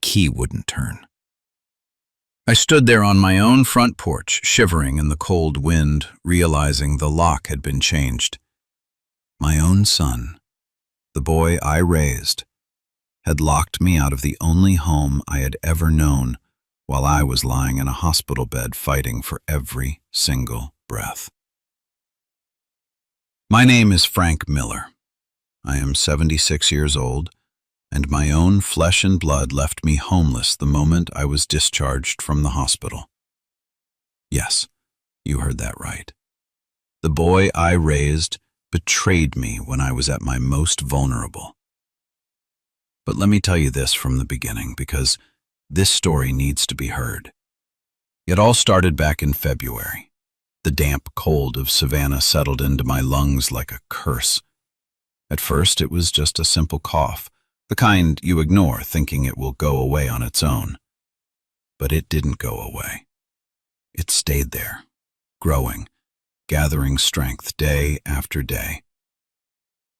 key wouldn't turn. I stood there on my own front porch, shivering in the cold wind, realizing the lock had been changed. My own son, the boy I raised, had locked me out of the only home I had ever known while I was lying in a hospital bed fighting for every single breath. My name is Frank Miller. I am 76 years old, and my own flesh and blood left me homeless the moment I was discharged from the hospital. Yes, you heard that right. The boy I raised betrayed me when I was at my most vulnerable. But let me tell you this from the beginning, because this story needs to be heard. It all started back in February. The damp cold of Savannah settled into my lungs like a curse. At first, it was just a simple cough, the kind you ignore thinking it will go away on its own. But it didn't go away. It stayed there, growing, gathering strength day after day.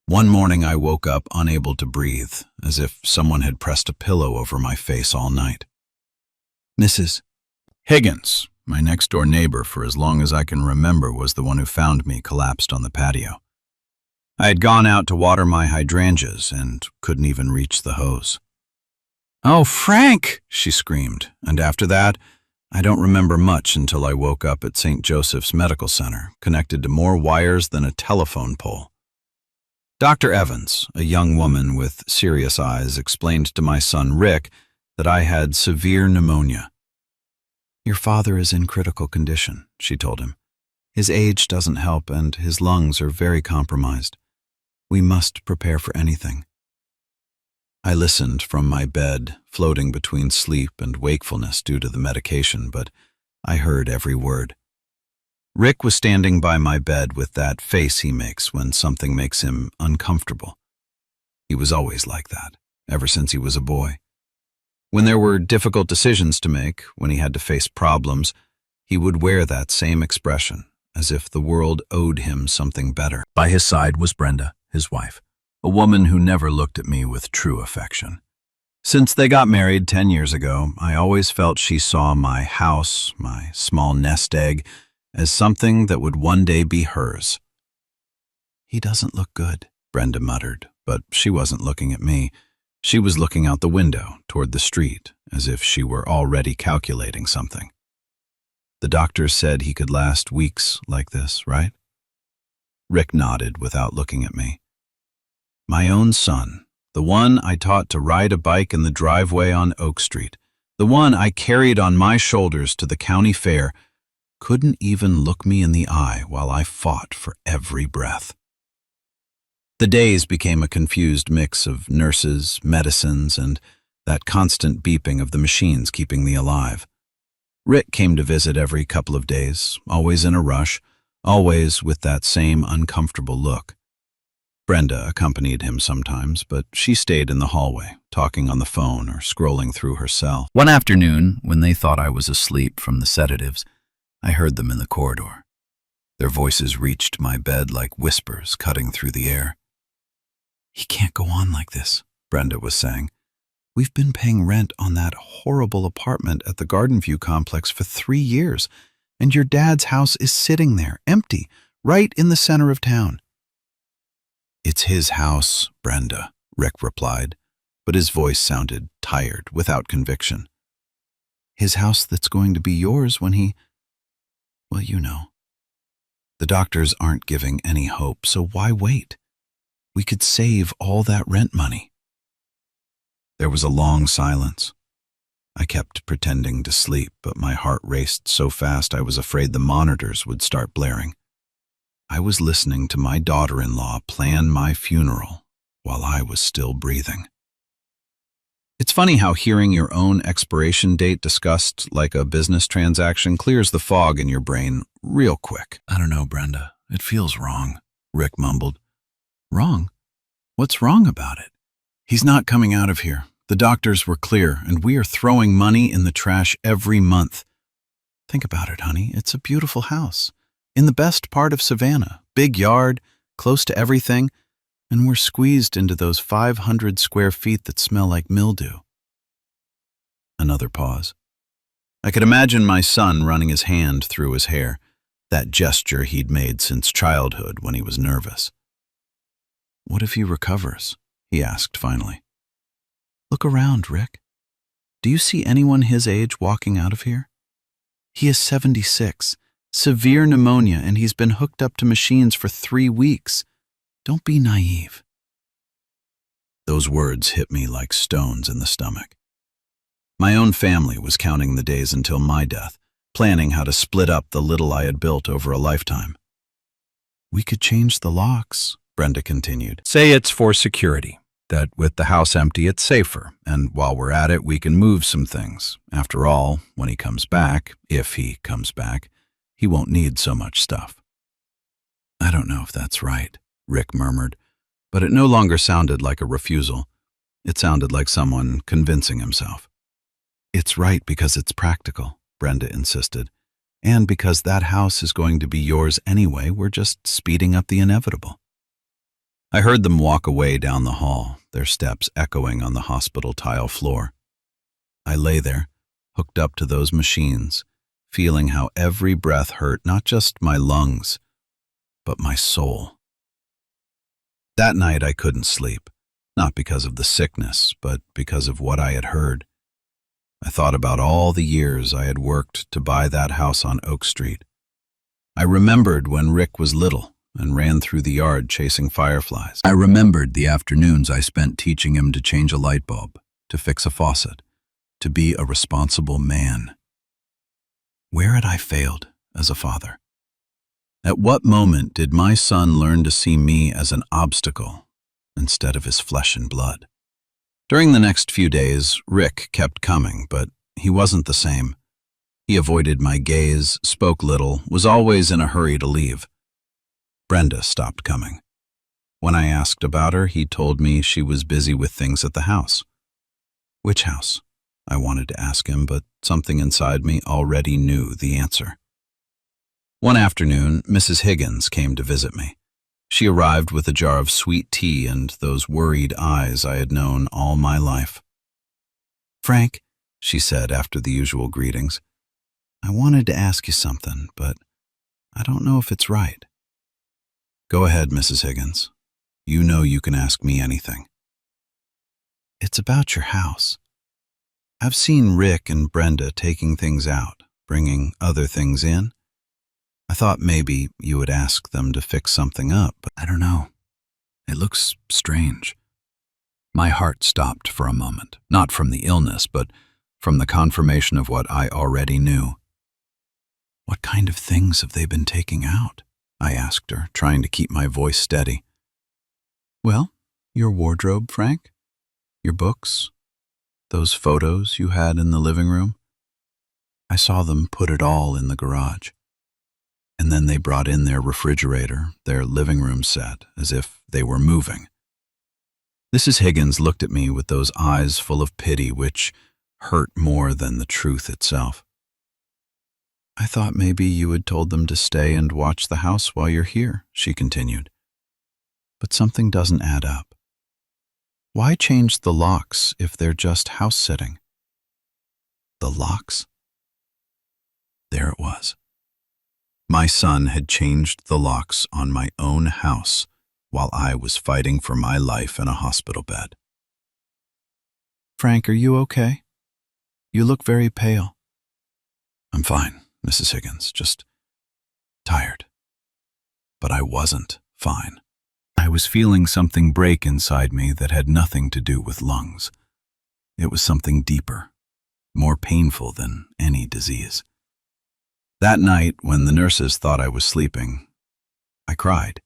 One morning I woke up unable to breathe, as if someone had pressed a pillow over my face all night. Mrs. Higgins, my next-door neighbor for as long as I can remember, was the one who found me collapsed on the patio. I had gone out to water my hydrangeas and couldn't even reach the hose. "Oh, Frank!" she screamed, and after that, I don't remember much until I woke up at St. Joseph's Medical Center, connected to more wires than a telephone pole. Dr. Evans, a young woman with serious eyes, explained to my son Rick that I had severe pneumonia. "Your father is in critical condition," she told him. "His age doesn't help and his lungs are very compromised. We must prepare for anything." I listened from my bed, floating between sleep and wakefulness due to the medication, but I heard every word. Rick was standing by my bed with that face he makes when something makes him uncomfortable. He was always like that, ever since he was a boy. When there were difficult decisions to make, when he had to face problems, he would wear that same expression, as if the world owed him something better. By his side was Brenda, his wife, a woman who never looked at me with true affection. Since they got married 10 years ago, I always felt she saw my house, my small nest egg, as something that would one day be hers. "He doesn't look good," Brenda muttered, but she wasn't looking at me. She was looking out the window, toward the street, as if she were already calculating something. "The doctor said he could last weeks like this, right?" Rick nodded without looking at me. My own son, the one I taught to ride a bike in the driveway on Oak Street, the one I carried on my shoulders to the county fair, couldn't even look me in the eye while I fought for every breath. The days became a confused mix of nurses, medicines, and that constant beeping of the machines keeping me alive. Rick came to visit every couple of days, always in a rush, always with that same uncomfortable look. Brenda accompanied him sometimes, but she stayed in the hallway, talking on the phone or scrolling through her cell. One afternoon, when they thought I was asleep from the sedatives, I heard them in the corridor. Their voices reached my bed like whispers cutting through the air. "He can't go on like this," Brenda was saying. "We've been paying rent on that horrible apartment at the Garden View complex for 3 years, and your dad's house is sitting there, empty, right in the center of town." "It's his house, Brenda," Rick replied, but his voice sounded tired, without conviction. "His house that's going to be yours when he... well, you know. The doctors aren't giving any hope, so why wait? We could save all that rent money." There was a long silence. I kept pretending to sleep, but my heart raced so fast I was afraid the monitors would start blaring. I was listening to my daughter-in-law plan my funeral while I was still breathing. It's funny how hearing your own expiration date discussed like a business transaction clears the fog in your brain real quick. "I don't know, Brenda. It feels wrong," Rick mumbled. "Wrong? What's wrong about it? He's not coming out of here. The doctors were clear, and we are throwing money in the trash every month. Think about it, honey. It's a beautiful house. In the best part of Savannah. Big yard, close to everything, and we're squeezed into those 500 square feet that smell like mildew." Another pause. I could imagine my son running his hand through his hair, that gesture he'd made since childhood when he was nervous. "What if he recovers?" he asked finally. "Look around, Rick. Do you see anyone his age walking out of here? He is 76, severe pneumonia, and he's been hooked up to machines for 3 weeks. Don't be naive." Those words hit me like stones in the stomach. My own family was counting the days until my death, planning how to split up the little I had built over a lifetime. "We could change the locks," Brenda continued. "Say it's for security, that with the house empty it's safer, and while we're at it we can move some things. After all, when he comes back, if he comes back, he won't need so much stuff." "I don't know if that's right," Rick murmured, but it no longer sounded like a refusal. It sounded like someone convincing himself. "It's right because it's practical," Brenda insisted, "and because that house is going to be yours anyway. We're just speeding up the inevitable." I heard them walk away down the hall, their steps echoing on the hospital tile floor. I lay there, hooked up to those machines, feeling how every breath hurt not just my lungs, but my soul. That night I couldn't sleep, not because of the sickness, but because of what I had heard. I thought about all the years I had worked to buy that house on Oak Street. I remembered when Rick was little and ran through the yard chasing fireflies. I remembered the afternoons I spent teaching him to change a light bulb, to fix a faucet, to be a responsible man. Where had I failed as a father? At what moment did my son learn to see me as an obstacle instead of his flesh and blood? During the next few days, Rick kept coming, but he wasn't the same. He avoided my gaze, spoke little, was always in a hurry to leave. Brenda stopped coming. When I asked about her, he told me she was busy with things at the house. Which house? I wanted to ask him, but something inside me already knew the answer. One afternoon, Mrs. Higgins came to visit me. She arrived with a jar of sweet tea and those worried eyes I had known all my life. "Frank," she said after the usual greetings, "I wanted to ask you something, but I don't know if it's right." "Go ahead, Mrs. Higgins. You know you can ask me anything." "It's about your house. I've seen Rick and Brenda taking things out, bringing other things in. I thought maybe you would ask them to fix something up, but I don't know. It looks strange." My heart stopped for a moment, not from the illness, but from the confirmation of what I already knew. "What kind of things have they been taking out?" I asked her, trying to keep my voice steady. "Well, your wardrobe, Frank. Your books. Those photos you had in the living room. I saw them put it all in the garage. And then they brought in their refrigerator, their living room set, as if they were moving." Mrs. Higgins looked at me with those eyes full of pity which hurt more than the truth itself. "I thought maybe you had told them to stay and watch the house while you're here," she continued. "But something doesn't add up. Why change the locks if they're just house-sitting?" The locks? There it was. My son had changed the locks on my own house while I was fighting for my life in a hospital bed. "Frank, are you okay? You look very pale." "I'm fine, Mrs. Higgins, just tired." But I wasn't fine. I was feeling something break inside me that had nothing to do with lungs. It was something deeper, more painful than any disease. That night, when the nurses thought I was sleeping, I cried.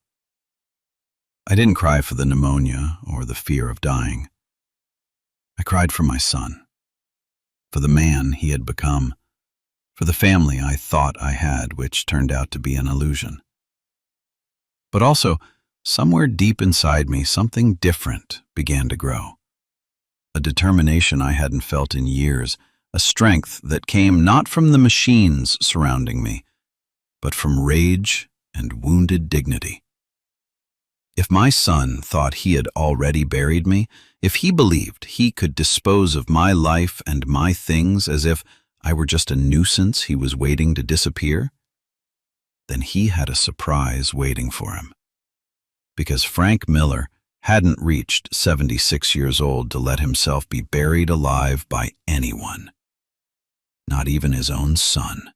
I didn't cry for the pneumonia or the fear of dying. I cried for my son, for the man he had become, for the family I thought I had, which turned out to be an illusion. But also, somewhere deep inside me, something different began to grow. A determination I hadn't felt in years, a strength that came not from the machines surrounding me, but from rage and wounded dignity. If my son thought he had already buried me, If he believed he could dispose of my life and my things as if I were just a nuisance he was waiting to disappear, then he had a surprise waiting for him. Because Frank Miller hadn't reached 76 years old to let himself be buried alive by anyone, not even his own son.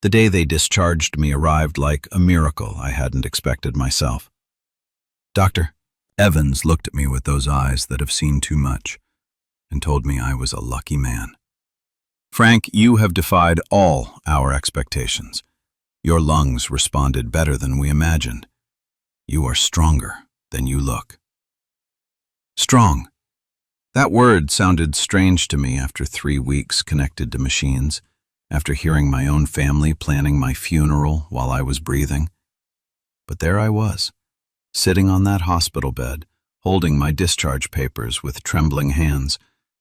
The day they discharged me arrived like a miracle I hadn't expected myself. Dr. Evans looked at me with those eyes that have seen too much and told me I was a lucky man. Frank, you have defied all our expectations. Your lungs responded better than we imagined. You are stronger than you look. Strong. That word sounded strange to me after 3 weeks connected to machines, after hearing my own family planning my funeral while I was breathing. But there I was, sitting on that hospital bed, holding my discharge papers with trembling hands,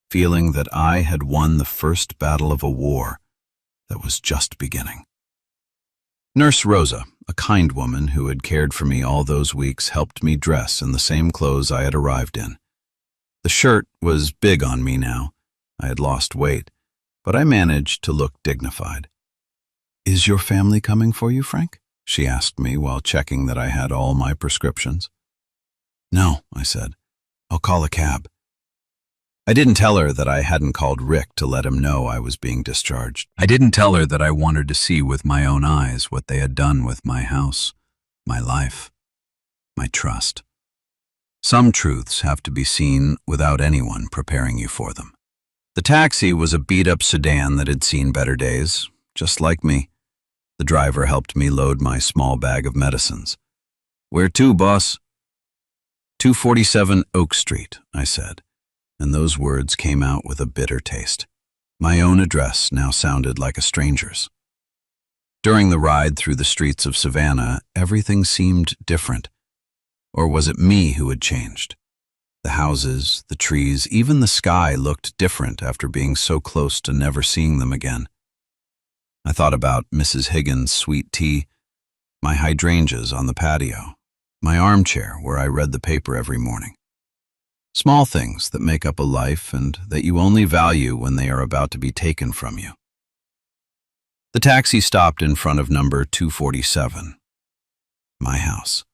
feeling that I had won the first battle of a war that was just beginning. Nurse Rosa, a kind woman who had cared for me all those weeks, helped me dress in the same clothes I had arrived in. The shirt was big on me now. I had lost weight, but I managed to look dignified. "Is your family coming for you, Frank?" she asked me while checking that I had all my prescriptions. "No," I said. "I'll call a cab." I didn't tell her that I hadn't called Rick to let him know I was being discharged. I didn't tell her that I wanted to see with my own eyes what they had done with my house, my life, my trust. Some truths have to be seen without anyone preparing you for them. The taxi was a beat-up sedan that had seen better days, just like me. The driver helped me load my small bag of medicines. "Where to, boss?" 247 Oak Street, I said, and those words came out with a bitter taste. My own address now sounded like a stranger's. During the ride through the streets of Savannah, everything seemed different. Or was it me who had changed? The houses, the trees, even the sky looked different after being so close to never seeing them again. I thought about Mrs. Higgins' sweet tea, my hydrangeas on the patio, my armchair where I read the paper every morning. Small things that make up a life and that you only value when they are about to be taken from you. The taxi stopped in front of number 247. My house.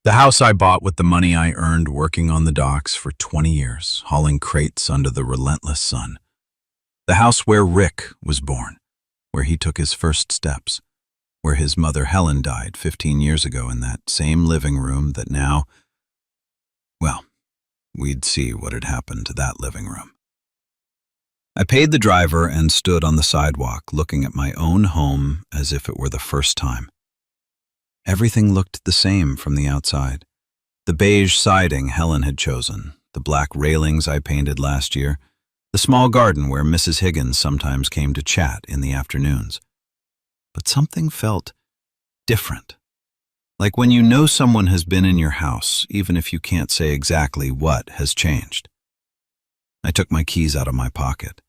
The house I bought with the money I earned working on the docks for 20 years, hauling crates under the relentless sun. The house where Rick was born, where he took his first steps, where his mother Helen died 15 years ago in that same living room that now, well, we'd see what had happened to that living room. I paid the driver and stood on the sidewalk looking at my own home as if it were the first time. Everything looked the same from the outside. The beige siding Helen had chosen, the black railings I painted last year, the small garden where Mrs. Higgins sometimes came to chat in the afternoons. But something felt different. Like when you know someone has been in your house, even if you can't say exactly what has changed. I took my keys out of my pocket.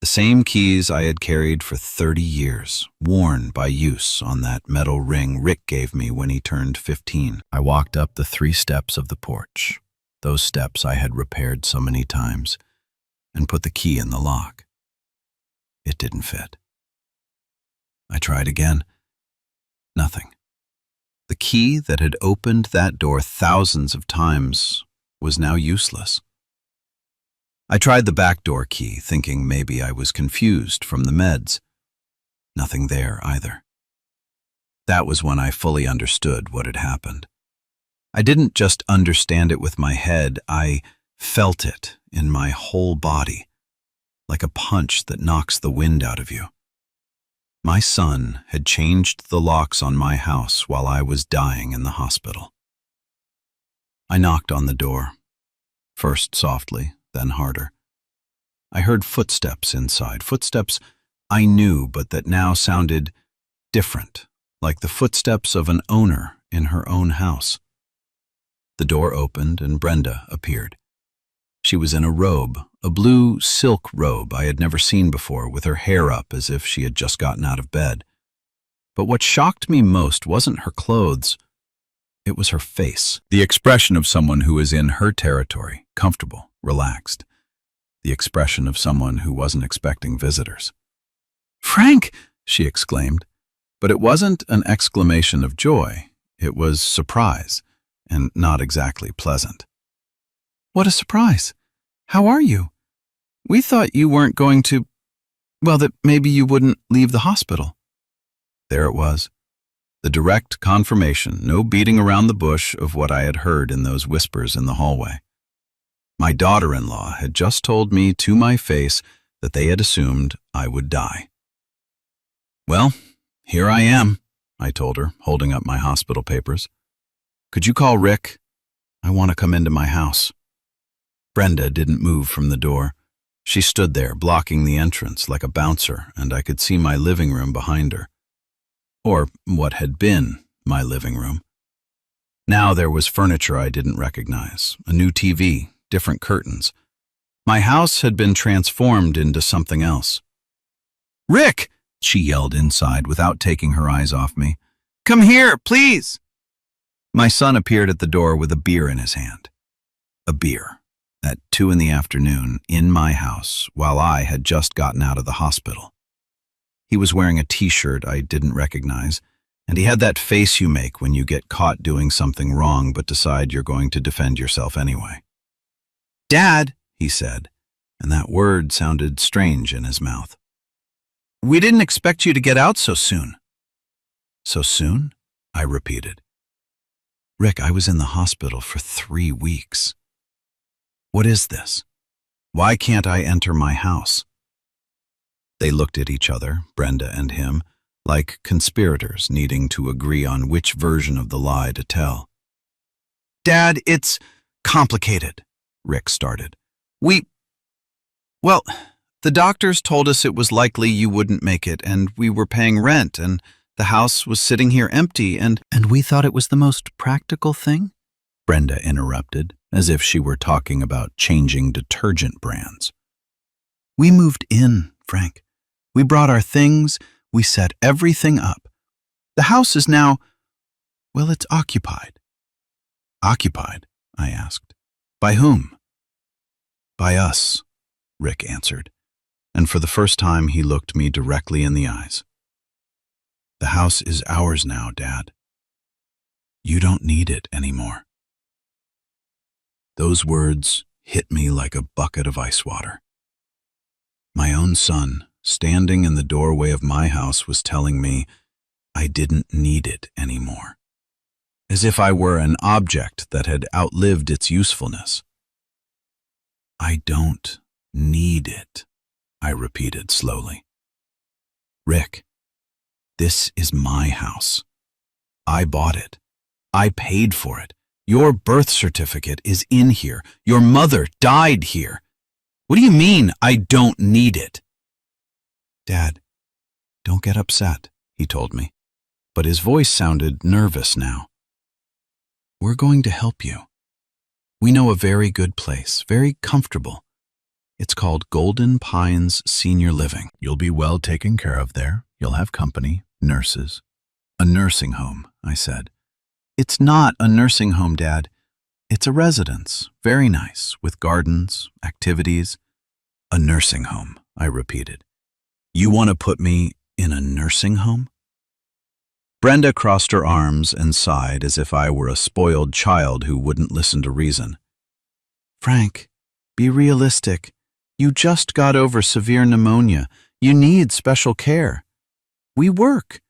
The same keys I had carried for 30 years, worn by use on that metal ring Rick gave me when he turned 15. I walked up the 3 steps of the porch, those steps I had repaired so many times, and put the key in the lock. It didn't fit. I tried again. Nothing. The key that had opened that door thousands of times was now useless. I tried the back door key, thinking maybe I was confused from the meds. Nothing there either. That was when I fully understood what had happened. I didn't just understand it with my head, I felt it in my whole body, like a punch that knocks the wind out of you. My son had changed the locks on my house while I was dying in the hospital. I knocked on the door, first softly, then harder. I heard footsteps inside, footsteps I knew but that now sounded different, like the footsteps of an owner in her own house. The door opened and Brenda appeared. She was in a robe, a blue silk robe I had never seen before, with her hair up as if she had just gotten out of bed. But what shocked me most wasn't her clothes, It was her face, the expression of someone who is in her territory, comfortable, relaxed. The expression of someone who wasn't expecting visitors. "Frank!" she exclaimed. But it wasn't an exclamation of joy. It was surprise, and not exactly pleasant. "What a surprise! How are you? We thought you weren't going to, well, that maybe you wouldn't leave the hospital." There it was. The direct confirmation, no beating around the bush, of what I had heard in those whispers in the hallway. My daughter-in-law had just told me to my face that they had assumed I would die. "Well, here I am," I told her, holding up my hospital papers. "Could you call Rick? I want to come into my house." Brenda didn't move from the door. She stood there, blocking the entrance like a bouncer, and I could see my living room behind her. Or what had been my living room. Now there was furniture I didn't recognize, a new TV, different curtains. My house had been transformed into something else. "Rick!" she yelled inside without taking her eyes off me. "Come here, please!" My son appeared at the door with a beer in his hand. A beer, at 2 p.m, in my house, while I had just gotten out of the hospital. He was wearing a t-shirt I didn't recognize, and he had that face you make when you get caught doing something wrong but decide you're going to defend yourself anyway. "Dad," he said, and that word sounded strange in his mouth. "We didn't expect you to get out so soon." "So soon?" I repeated. "Rick, I was in the hospital for 3 weeks. What is this? Why can't I enter my house?" They looked at each other, Brenda and him, like conspirators needing to agree on which version of the lie to tell. "Dad, it's complicated," Rick started. Well, the doctors told us it was likely you wouldn't make it, and we were paying rent, and the house was sitting here empty, and we thought it was the most practical thing?" Brenda interrupted, as if she were talking about changing detergent brands. "We moved in, Frank. We brought our things, we set everything up. The house is now, well, it's occupied." "Occupied?" I asked. "By whom?" "By us," Rick answered, and for the first time he looked me directly in the eyes. "The house is ours now, Dad. You don't need it anymore." Those words hit me like a bucket of ice water. My own son, standing in the doorway of my house, was telling me I didn't need it anymore, as if I were an object that had outlived its usefulness. "I don't need it," I repeated slowly. "Rick, this is my house. I bought it. I paid for it. Your birth certificate is in here. Your mother died here. What do you mean, I don't need it?" "Dad, don't get upset," he told me, but his voice sounded nervous now. "We're going to help you. We know a very good place, very comfortable. It's called Golden Pines Senior Living. You'll be well taken care of there. You'll have company, nurses." "A nursing home," I said. "It's not a nursing home, Dad. It's a residence, very nice, with gardens, activities." "A nursing home," I repeated. "You want to put me in a nursing home?" Brenda crossed her arms and sighed as if I were a spoiled child who wouldn't listen to reason. "Frank, be realistic. You just got over severe pneumonia. You need special care. We work.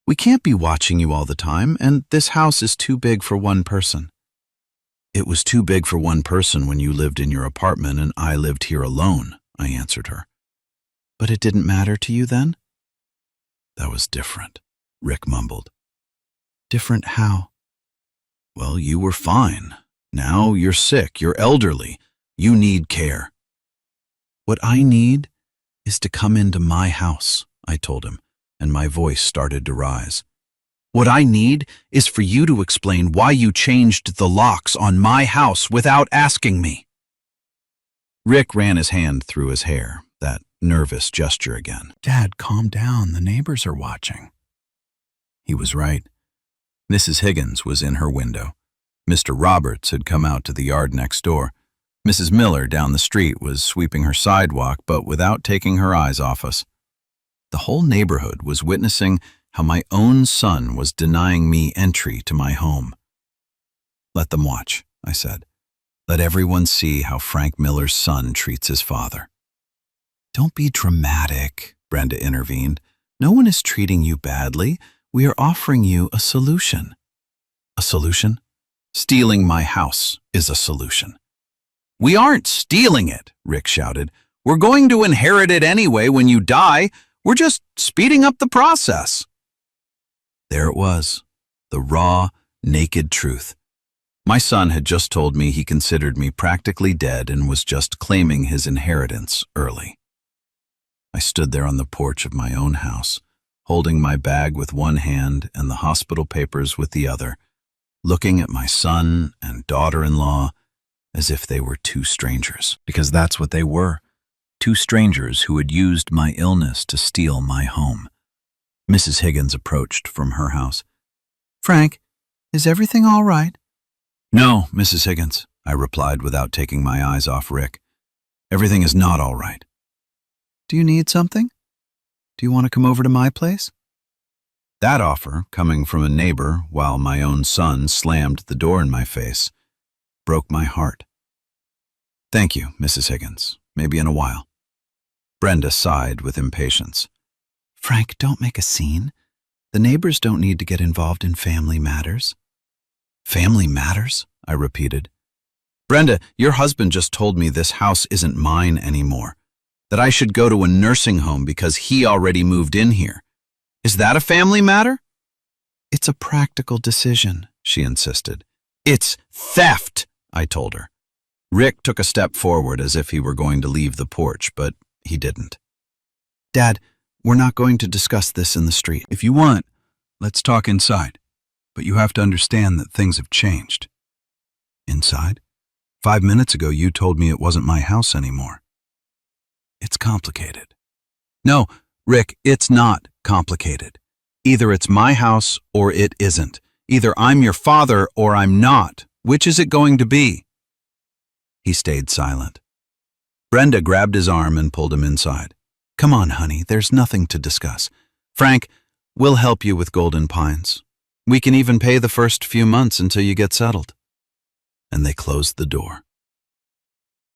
We can't be watching you all the time, and this house is too big for one person." "It was too big for one person when you lived in your apartment and I lived here alone," I answered her. "But it didn't matter to you then?" "That was different," Rick mumbled. "Different how?" "Well, you were fine. Now you're sick, you're elderly. You need care." "What I need is to come into my house," I told him, and my voice started to rise. "What I need is for you to explain why you changed the locks on my house without asking me." Rick ran his hand through his hair, that nervous gesture again. "Dad, calm down. The neighbors are watching." He was right. Mrs. Higgins was in her window. Mr. Roberts had come out to the yard next door. Mrs. Miller down the street was sweeping her sidewalk, but without taking her eyes off us. The whole neighborhood was witnessing how my own son was denying me entry to my home. "Let them watch," I said. "Let everyone see how Frank Miller's son treats his father." "Don't be dramatic," Brenda intervened. "No one is treating you badly. We are offering you a solution." "A solution? Stealing my house is a solution." "We aren't stealing it," Rick shouted. "We're going to inherit it anyway when you die. We're just speeding up the process." There it was, the raw, naked truth. My son had just told me he considered me practically dead and was just claiming his inheritance early. I stood there on the porch of my own house, holding my bag with one hand and the hospital papers with the other, looking at my son and daughter-in-law as if they were two strangers, because that's what they were, two strangers who had used my illness to steal my home. Mrs. Higgins approached from her house. "Frank, is everything all right?" "No, Mrs. Higgins," I replied without taking my eyes off Rick. "Everything is not all right." "Do you need something? Do you want to come over to my place?" That offer, coming from a neighbor while my own son slammed the door in my face, broke my heart. "Thank you, Mrs. Higgins. Maybe in a while." Brenda sighed with impatience. "Frank, don't make a scene. The neighbors don't need to get involved in family matters." "Family matters?" I repeated. "Brenda, your husband just told me this house isn't mine anymore, that I should go to a nursing home because he already moved in here. Is that a family matter?" "It's a practical decision," she insisted. "It's theft," I told her. Rick took a step forward as if he were going to leave the porch, but he didn't. "Dad, we're not going to discuss this in the street. If you want, let's talk inside. But you have to understand that things have changed." "Inside? 5 minutes ago you told me it wasn't my house anymore." "It's complicated." "No, Rick, it's not complicated. Either it's my house or it isn't. Either I'm your father or I'm not. Which is it going to be?" He stayed silent. Brenda grabbed his arm and pulled him inside. "Come on, honey, there's nothing to discuss. Frank, we'll help you with Golden Pines. We can even pay the first few months until you get settled." And they closed the door.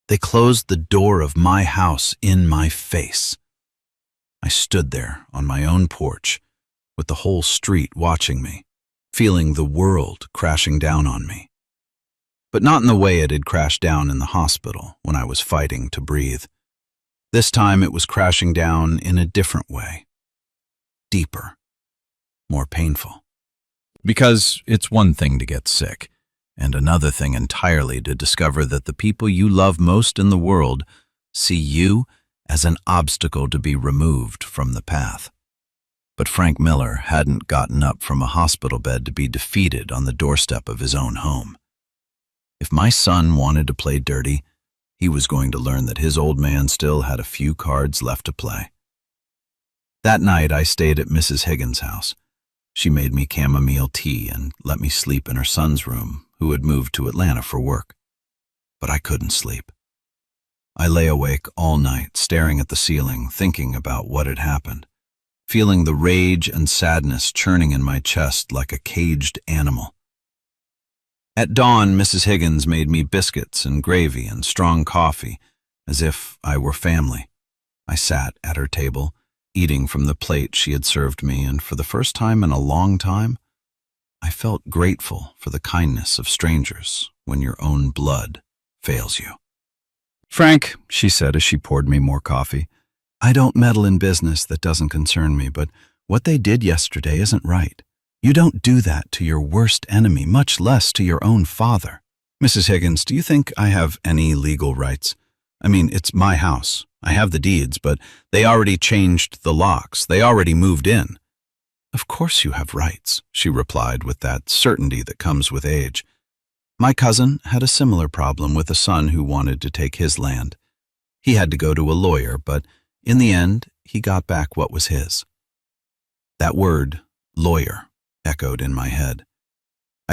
They closed the door of my house in my face. I stood there on my own porch, with the whole street watching me, feeling the world crashing down on me. But not in the way it had crashed down in the hospital when I was fighting to breathe. This time it was crashing down in a different way. Deeper. More painful. Because it's one thing to get sick, and another thing entirely to discover that the people you love most in the world see you as an obstacle to be removed from the path. But Frank Miller hadn't gotten up from a hospital bed to be defeated on the doorstep of his own home. If my son wanted to play dirty, he was going to learn that his old man still had a few cards left to play. That night I stayed at Mrs. Higgins' house. She made me chamomile tea and let me sleep in her son's room, who had moved to Atlanta for work. But I couldn't sleep. I lay awake all night, staring at the ceiling, thinking about what had happened, feeling the rage and sadness churning in my chest like a caged animal. At dawn, Mrs. Higgins made me biscuits and gravy and strong coffee, as if I were family. I sat at her table, eating from the plate she had served me, and for the first time in a long time, I felt grateful for the kindness of strangers when your own blood fails you. "Frank," she said as she poured me more coffee, "I don't meddle in business that doesn't concern me, but what they did yesterday isn't right. You don't do that to your worst enemy, much less to your own father. Mrs. Higgins, do you think I have any legal rights? I mean, it's my house. I have the deeds, but they already changed the locks. They already moved in." "Of course you have rights," she replied with that certainty that comes with age. "My cousin had a similar problem with a son who wanted to take his land. He had to go to a lawyer, but in the end, he got back what was his." That word, lawyer, echoed in my head.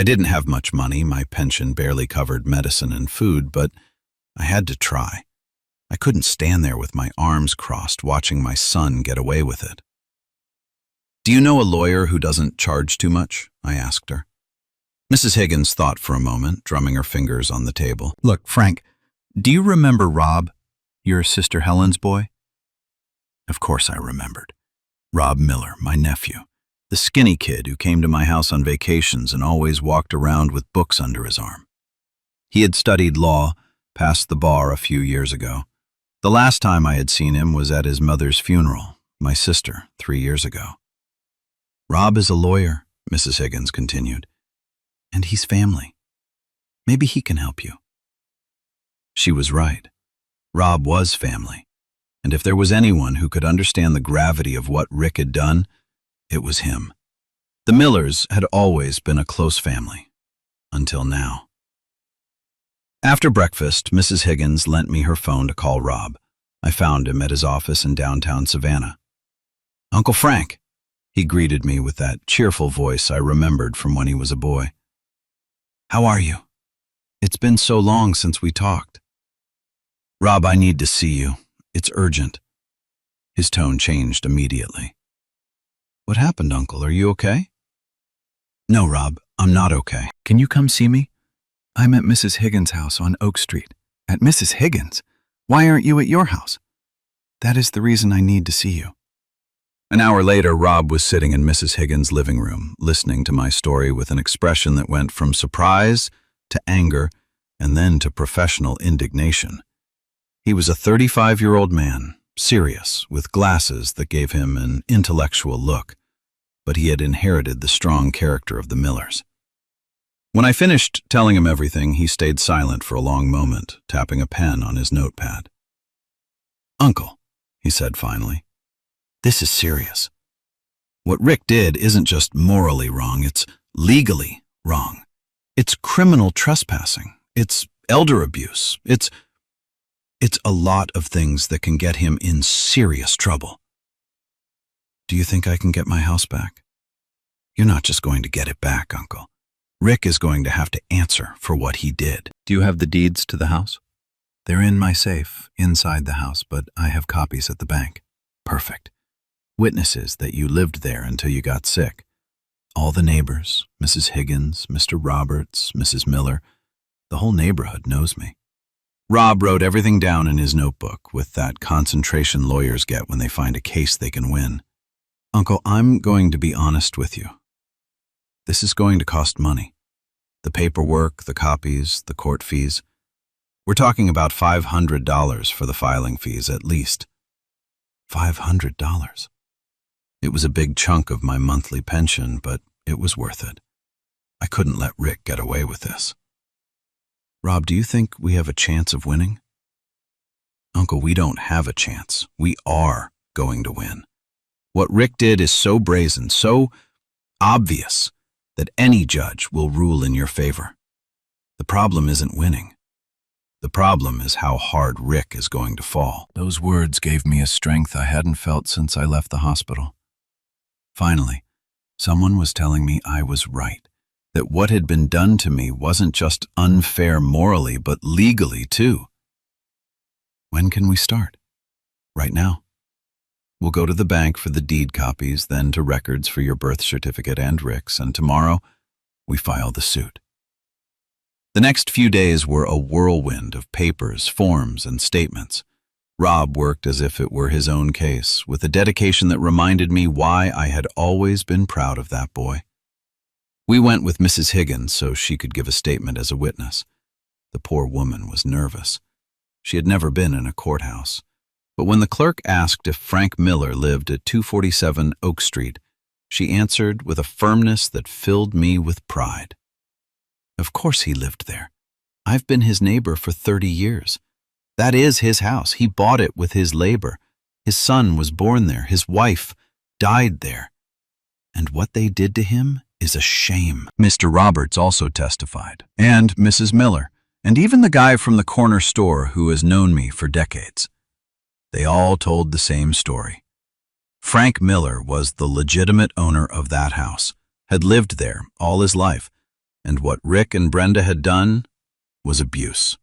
I didn't have much money, my pension barely covered medicine and food, but I had to try. I couldn't stand there with my arms crossed watching my son get away with it. "Do you know a lawyer who doesn't charge too much?" I asked her. Mrs. Higgins thought for a moment, drumming her fingers on the table. Look, Frank, do you remember Rob, your sister Helen's boy? Of course I remembered. Rob Miller, my nephew, the skinny kid who came to my house on vacations and always walked around with books under his arm. He had studied law, passed the bar a few years ago. The last time I had seen him was at his mother's funeral, my sister, 3 years ago. "Rob is a lawyer," Mrs. Higgins continued, "and he's family. Maybe he can help you." She was right. Rob was family, and if there was anyone who could understand the gravity of what Rick had done, it was him. The Millers had always been a close family, until now. After breakfast, Mrs. Higgins lent me her phone to call Rob. I found him at his office in downtown Savannah. "Uncle Frank," he greeted me with that cheerful voice I remembered from when he was a boy. "How are you? It's been so long since we talked." "Rob, I need to see you. It's urgent." His tone changed immediately. "What happened, Uncle? Are you okay?" "No, Rob, I'm not okay." "Can you come see me? I'm at Mrs. Higgins' house on Oak Street." "At Mrs. Higgins? Why aren't you at your house?" "That is the reason I need to see you." An hour later, Rob was sitting in Mrs. Higgins' living room, listening to my story with an expression that went from surprise to anger and then to professional indignation. He was a 35-year-old man, serious, with glasses that gave him an intellectual look, but he had inherited the strong character of the Millers. When I finished telling him everything, he stayed silent for a long moment, tapping a pen on his notepad. "Uncle," he said finally, "this is serious. What Rick did isn't just morally wrong, it's legally wrong. It's criminal trespassing. It's elder abuse. It's a lot of things that can get him in serious trouble." "Do you think I can get my house back?" "You're not just going to get it back, Uncle. Rick is going to have to answer for what he did." "Do you have the deeds to the house?" "They're in my safe, inside the house, but I have copies at the bank." "Perfect. Witnesses that you lived there until you got sick. All the neighbors, Mrs. Higgins, Mr. Roberts, Mrs. Miller, the whole neighborhood knows me." Rob wrote everything down in his notebook with that concentration lawyers get when they find a case they can win. "Uncle, I'm going to be honest with you. This is going to cost money. The paperwork, the copies, the court fees. We're talking about $500 for the filing fees at least." $500. It was a big chunk of my monthly pension, but it was worth it. I couldn't let Rick get away with this. "Rob, do you think we have a chance of winning?" "Uncle, we don't have a chance. We are going to win. What Rick did is so brazen, so obvious, that any judge will rule in your favor. The problem isn't winning. The problem is how hard Rick is going to fall." Those words gave me a strength I hadn't felt since I left the hospital. Finally, someone was telling me I was right, that what had been done to me wasn't just unfair morally, but legally too. "When can we start?" "Right now. We'll go to the bank for the deed copies, then to records for your birth certificate and Rick's, and tomorrow we file the suit." The next few days were a whirlwind of papers, forms, and statements. Rob worked as if it were his own case, with a dedication that reminded me why I had always been proud of that boy. We went with Mrs. Higgins so she could give a statement as a witness. The poor woman was nervous. She had never been in a courthouse. But when the clerk asked if Frank Miller lived at 247 Oak Street, she answered with a firmness that filled me with pride. "Of course he lived there. I've been his neighbor for 30 years. That is his house. He bought it with his labor. His son was born there. His wife died there. And what they did to him is a shame." Mr. Roberts also testified, and Mrs. Miller, and even the guy from the corner store who has known me for decades. They all told the same story. Frank Miller was the legitimate owner of that house, had lived there all his life, and what Rick and Brenda had done was abuse.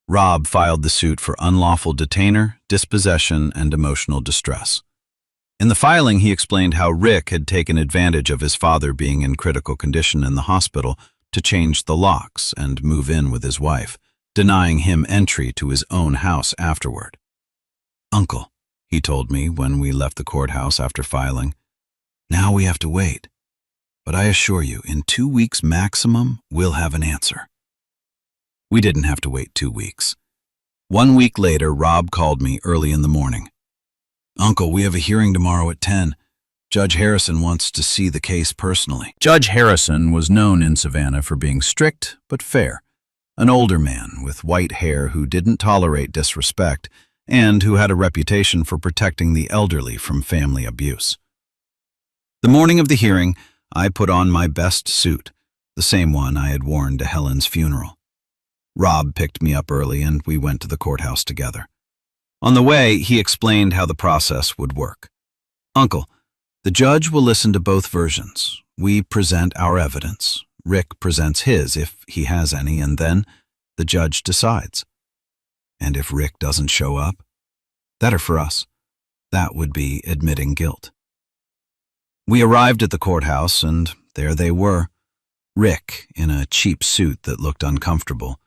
Rob filed the suit for unlawful detainer, dispossession, and emotional distress. In the filing, he explained how Rick had taken advantage of his father being in critical condition in the hospital to change the locks and move in with his wife, denying him entry to his own house afterward. "Uncle," he told me when we left the courthouse after filing, "now we have to wait. But I assure you, in 2 weeks maximum, we'll have an answer." We didn't have to wait 2 weeks. 1 week later, Rob called me early in the morning. "Uncle, we have a hearing tomorrow at 10. Judge Harrison wants to see the case personally." Judge Harrison was known in Savannah for being strict but fair, an older man with white hair who didn't tolerate disrespect and who had a reputation for protecting the elderly from family abuse. The morning of the hearing, I put on my best suit, the same one I had worn to Helen's funeral. Rob picked me up early and we went to the courthouse together. On the way, he explained how the process would work. "Uncle, the judge will listen to both versions. We present our evidence. Rick presents his, if he has any, and then the judge decides. And if Rick doesn't show up, better for us. That would be admitting guilt." We arrived at the courthouse, and there they were. Rick in a cheap suit that looked uncomfortable,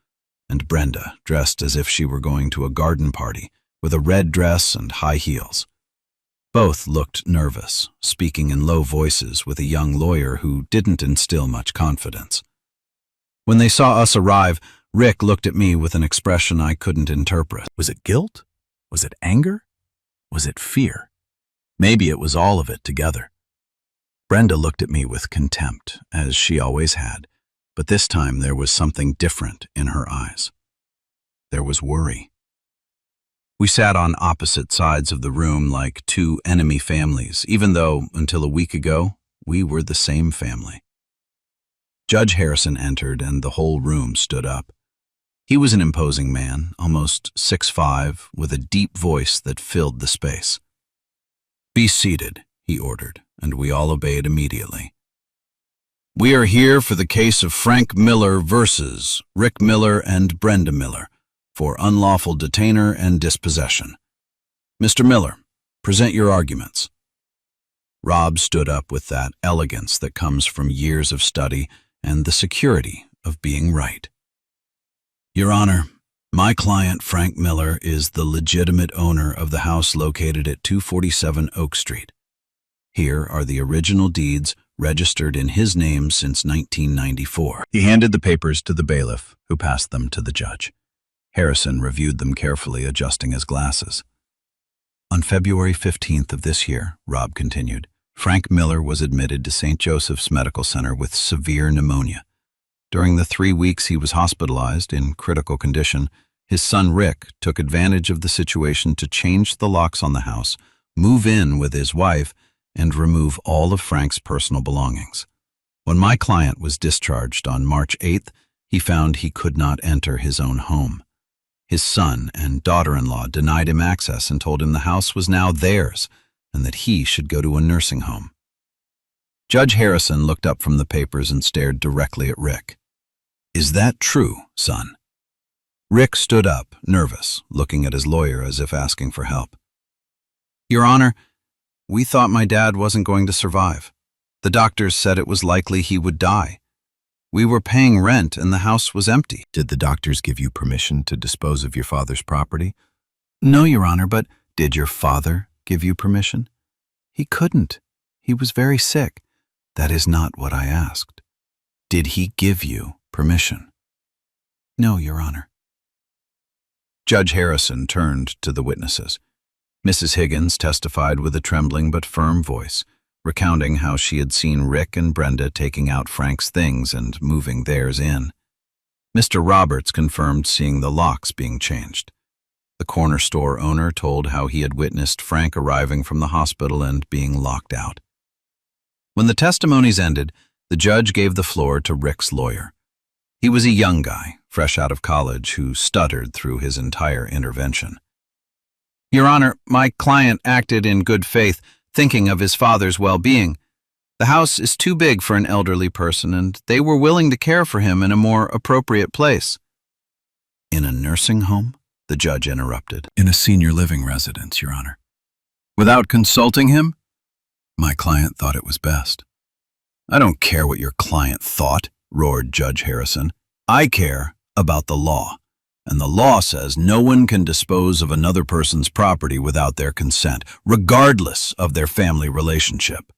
and Brenda dressed as if she were going to a garden party with a red dress and high heels. Both looked nervous, speaking in low voices with a young lawyer who didn't instill much confidence. When they saw us arrive, Rick looked at me with an expression I couldn't interpret. Was it guilt? Was it anger? Was it fear? Maybe it was all of it together. Brenda looked at me with contempt, as she always had, but this time there was something different in her eyes. There was worry. We sat on opposite sides of the room like two enemy families, even though, until a week ago, we were the same family. Judge Harrison entered and the whole room stood up. He was an imposing man, almost 6'5", with a deep voice that filled the space. "Be seated," he ordered, and we all obeyed immediately. "We are here for the case of Frank Miller versus Rick Miller and Brenda Miller for unlawful detainer and dispossession. Mr. Miller, present your arguments." Rob stood up with that elegance that comes from years of study and the security of being right. "Your Honor, my client Frank Miller is the legitimate owner of the house located at 247 Oak Street. Here are the original deeds registered in his name since 1994. He handed the papers to the bailiff, who passed them to the judge. Harrison reviewed them carefully, adjusting his glasses. "On February 15th of this year," Rob continued, "Frank Miller was admitted to St. Joseph's Medical Center with severe pneumonia. During the 3 weeks he was hospitalized in critical condition, his son Rick took advantage of the situation to change the locks on the house, move in with his wife, and remove all of Frank's personal belongings. When my client was discharged on March 8th, he found he could not enter his own home. His son and daughter-in-law denied him access and told him the house was now theirs and that he should go to a nursing home." Judge Harrison looked up from the papers and stared directly at Rick. "Is that true, son?" Rick stood up, nervous, looking at his lawyer as if asking for help. "Your Honor, we thought my dad wasn't going to survive. The doctors said it was likely he would die. We were paying rent and the house was empty." Did the doctors give you permission to dispose of your father's property? "No, Your Honor, but did your father give you permission?" "He couldn't. He was very sick." "That is not what I asked. Did he give you permission?" "No, Your Honor." Judge Harrison turned to the witnesses. Mrs. Higgins testified with a trembling but firm voice, recounting how she had seen Rick and Brenda taking out Frank's things and moving theirs in. Mr. Roberts confirmed seeing the locks being changed. The corner store owner told how he had witnessed Frank arriving from the hospital and being locked out. When the testimonies ended, the judge gave the floor to Rick's lawyer. He was a young guy, fresh out of college, who stuttered through his entire intervention. "Your Honor, my client acted in good faith, thinking of his father's well-being. The The house is too big for an elderly person, and they were willing to care for him in a more appropriate place. In a nursing home? The judge interrupted. In a senior living residence, Your Honor. Without consulting him? My client thought it was best. I don't care what your client thought, roared Judge Harrison. I care about the law. And the law says no one can dispose of another person's property without their consent, regardless of their family relationship.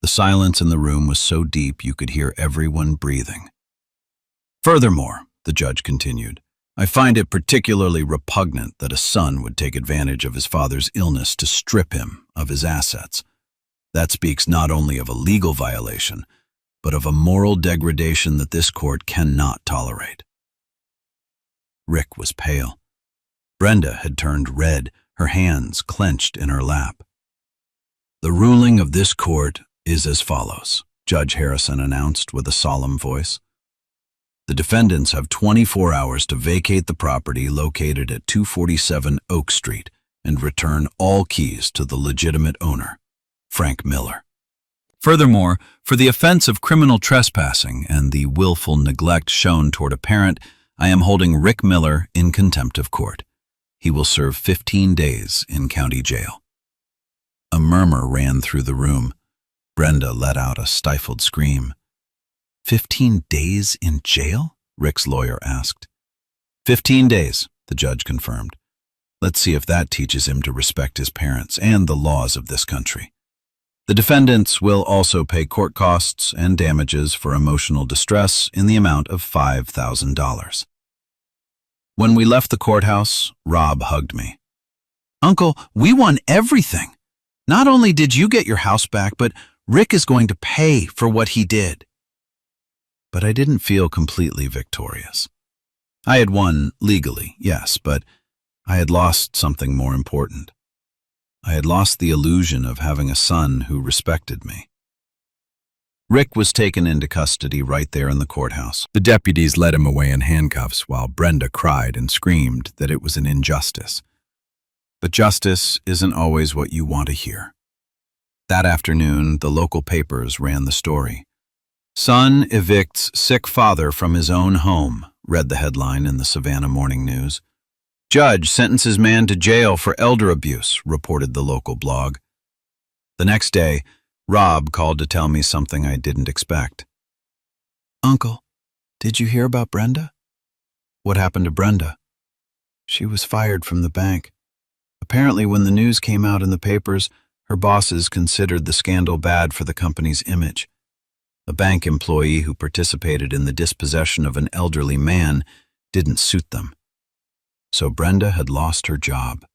The silence in the room was so deep you could hear everyone breathing. Furthermore, the judge continued, I find it particularly repugnant that a son would take advantage of his father's illness to strip him of his assets. That speaks not only of a legal violation, but of a moral degradation that this court cannot tolerate. Rick was pale. Brenda had turned red, her hands clenched in her lap. The ruling of this court is as follows, Judge Harrison announced with a solemn voice. The defendants have 24 hours to vacate the property located at 247 Oak Street and return all keys to the legitimate owner, Frank Miller. Furthermore, for the offense of criminal trespassing and the willful neglect shown toward a parent, I am holding Rick Miller in contempt of court. He will serve 15 days in county jail. A murmur ran through the room. Brenda let out a stifled scream. 15 days in jail? Rick's lawyer asked. 15 days, the judge confirmed. Let's see if that teaches him to respect his parents and the laws of this country. The defendants will also pay court costs and damages for emotional distress in the amount of $5,000. When we left the courthouse, Rob hugged me. Uncle, we won everything. Not only did you get your house back, but Rick is going to pay for what he did. But I didn't feel completely victorious. I had won legally, yes, but I had lost something more important. I had lost the illusion of having a son who respected me. Rick was taken into custody right there in the courthouse. The deputies led him away in handcuffs while Brenda cried and screamed that it was an injustice. But justice isn't always what you want to hear. That afternoon, the local papers ran the story. Son evicts sick father from his own home, read the headline in the Savannah Morning News. Judge sentences man to jail for elder abuse, reported the local blog. The next day, Rob called to tell me something I didn't expect. Uncle, did you hear about Brenda? What happened to Brenda? She was fired from the bank. Apparently, when the news came out in the papers, her bosses considered the scandal bad for the company's image. A bank employee who participated in the dispossession of an elderly man didn't suit them. So Brenda had lost her job.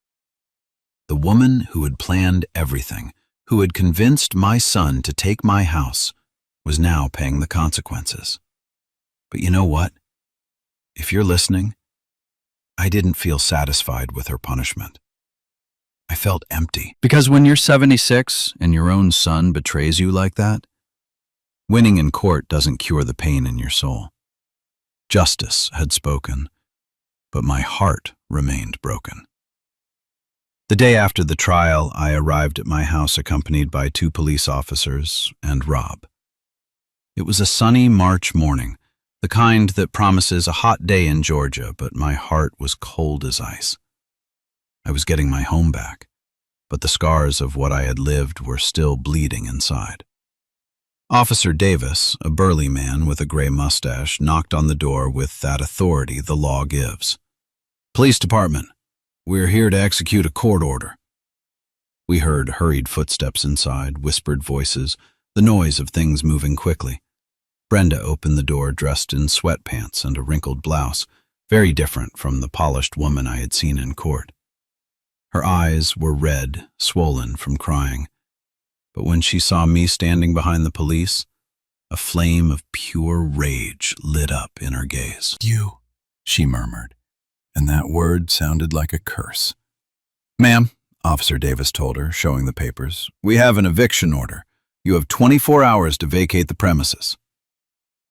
The woman who had planned everything, who had convinced my son to take my house, was now paying the consequences. But you know what? If you're listening, I didn't feel satisfied with her punishment. I felt empty. Because when you're 76 and your own son betrays you like that, winning in court doesn't cure the pain in your soul. Justice had spoken, but my heart remained broken. The day after the trial, I arrived at my house accompanied by 2 police officers and Rob. It was a sunny March morning, the kind that promises a hot day in Georgia, but my heart was cold as ice. I was getting my home back, but the scars of what I had lived were still bleeding inside. Officer Davis, a burly man with a gray mustache, knocked on the door with that authority the law gives. Police Department, we're here to execute a court order. We heard hurried footsteps inside, whispered voices, the noise of things moving quickly. Brenda opened the door dressed in sweatpants and a wrinkled blouse, very different from the polished woman I had seen in court. Her eyes were red, swollen from crying. But when she saw me standing behind the police, a flame of pure rage lit up in her gaze. You, she murmured, and that word sounded like a curse. Ma'am, Officer Davis told her, showing the papers, we have an eviction order. You have 24 hours to vacate the premises.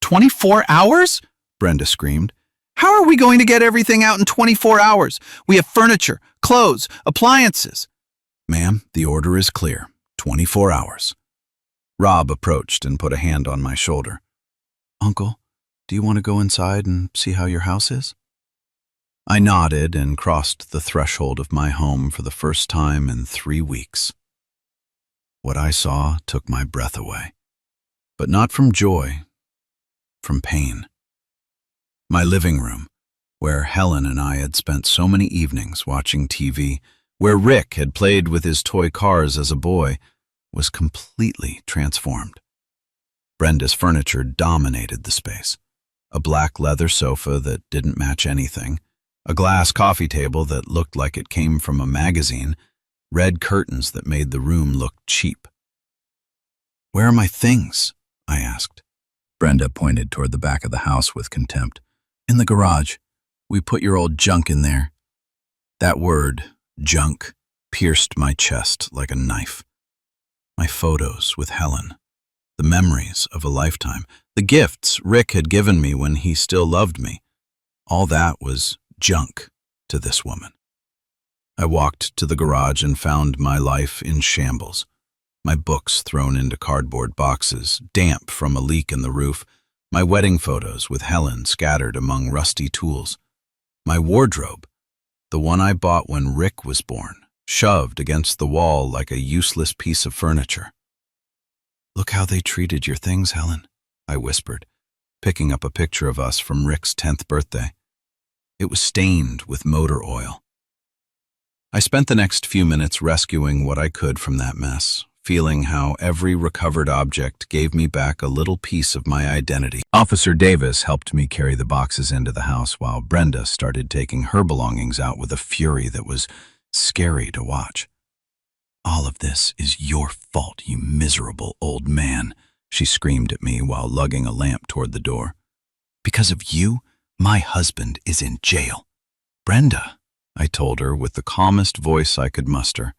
24 hours? Brenda screamed. How are we going to get everything out in 24 hours? We have furniture, clothes, appliances. Ma'am, the order is clear. 24 hours. Rob approached and put a hand on my shoulder. "Uncle, do you want to go inside and see how your house is?" I nodded and crossed the threshold of my home for the first time in 3 weeks. What I saw took my breath away, but not from joy, from pain. My living room, where Helen and I had spent so many evenings watching TV, where Rick had played with his toy cars as a boy, was completely transformed. Brenda's furniture dominated the space. A black leather sofa that didn't match anything, a glass coffee table that looked like it came from a magazine, red curtains that made the room look cheap. "Where are my things?" I asked. Brenda pointed toward the back of the house with contempt. "In the garage. We put your old junk in there." That word, junk, pierced my chest like a knife. My photos with Helen, the memories of a lifetime, the gifts Rick had given me when he still loved me, all that was junk to this woman. I walked to the garage and found my life in shambles. My books thrown into cardboard boxes, damp from a leak in the roof, my wedding photos with Helen scattered among rusty tools, my wardrobe, the one I bought when Rick was born, shoved against the wall like a useless piece of furniture. "Look how they treated your things, Helen," I whispered, picking up a picture of us from Rick's 10th birthday. It was stained with motor oil. I spent the next few minutes rescuing what I could from that mess, feeling how every recovered object gave me back a little piece of my identity. Officer Davis helped me carry the boxes into the house while Brenda started taking her belongings out with a fury that was scary to watch. "All of this is your fault, you miserable old man," she screamed at me while lugging a lamp toward the door. "Because of you, my husband is in jail." "Brenda," I told her with the calmest voice I could muster,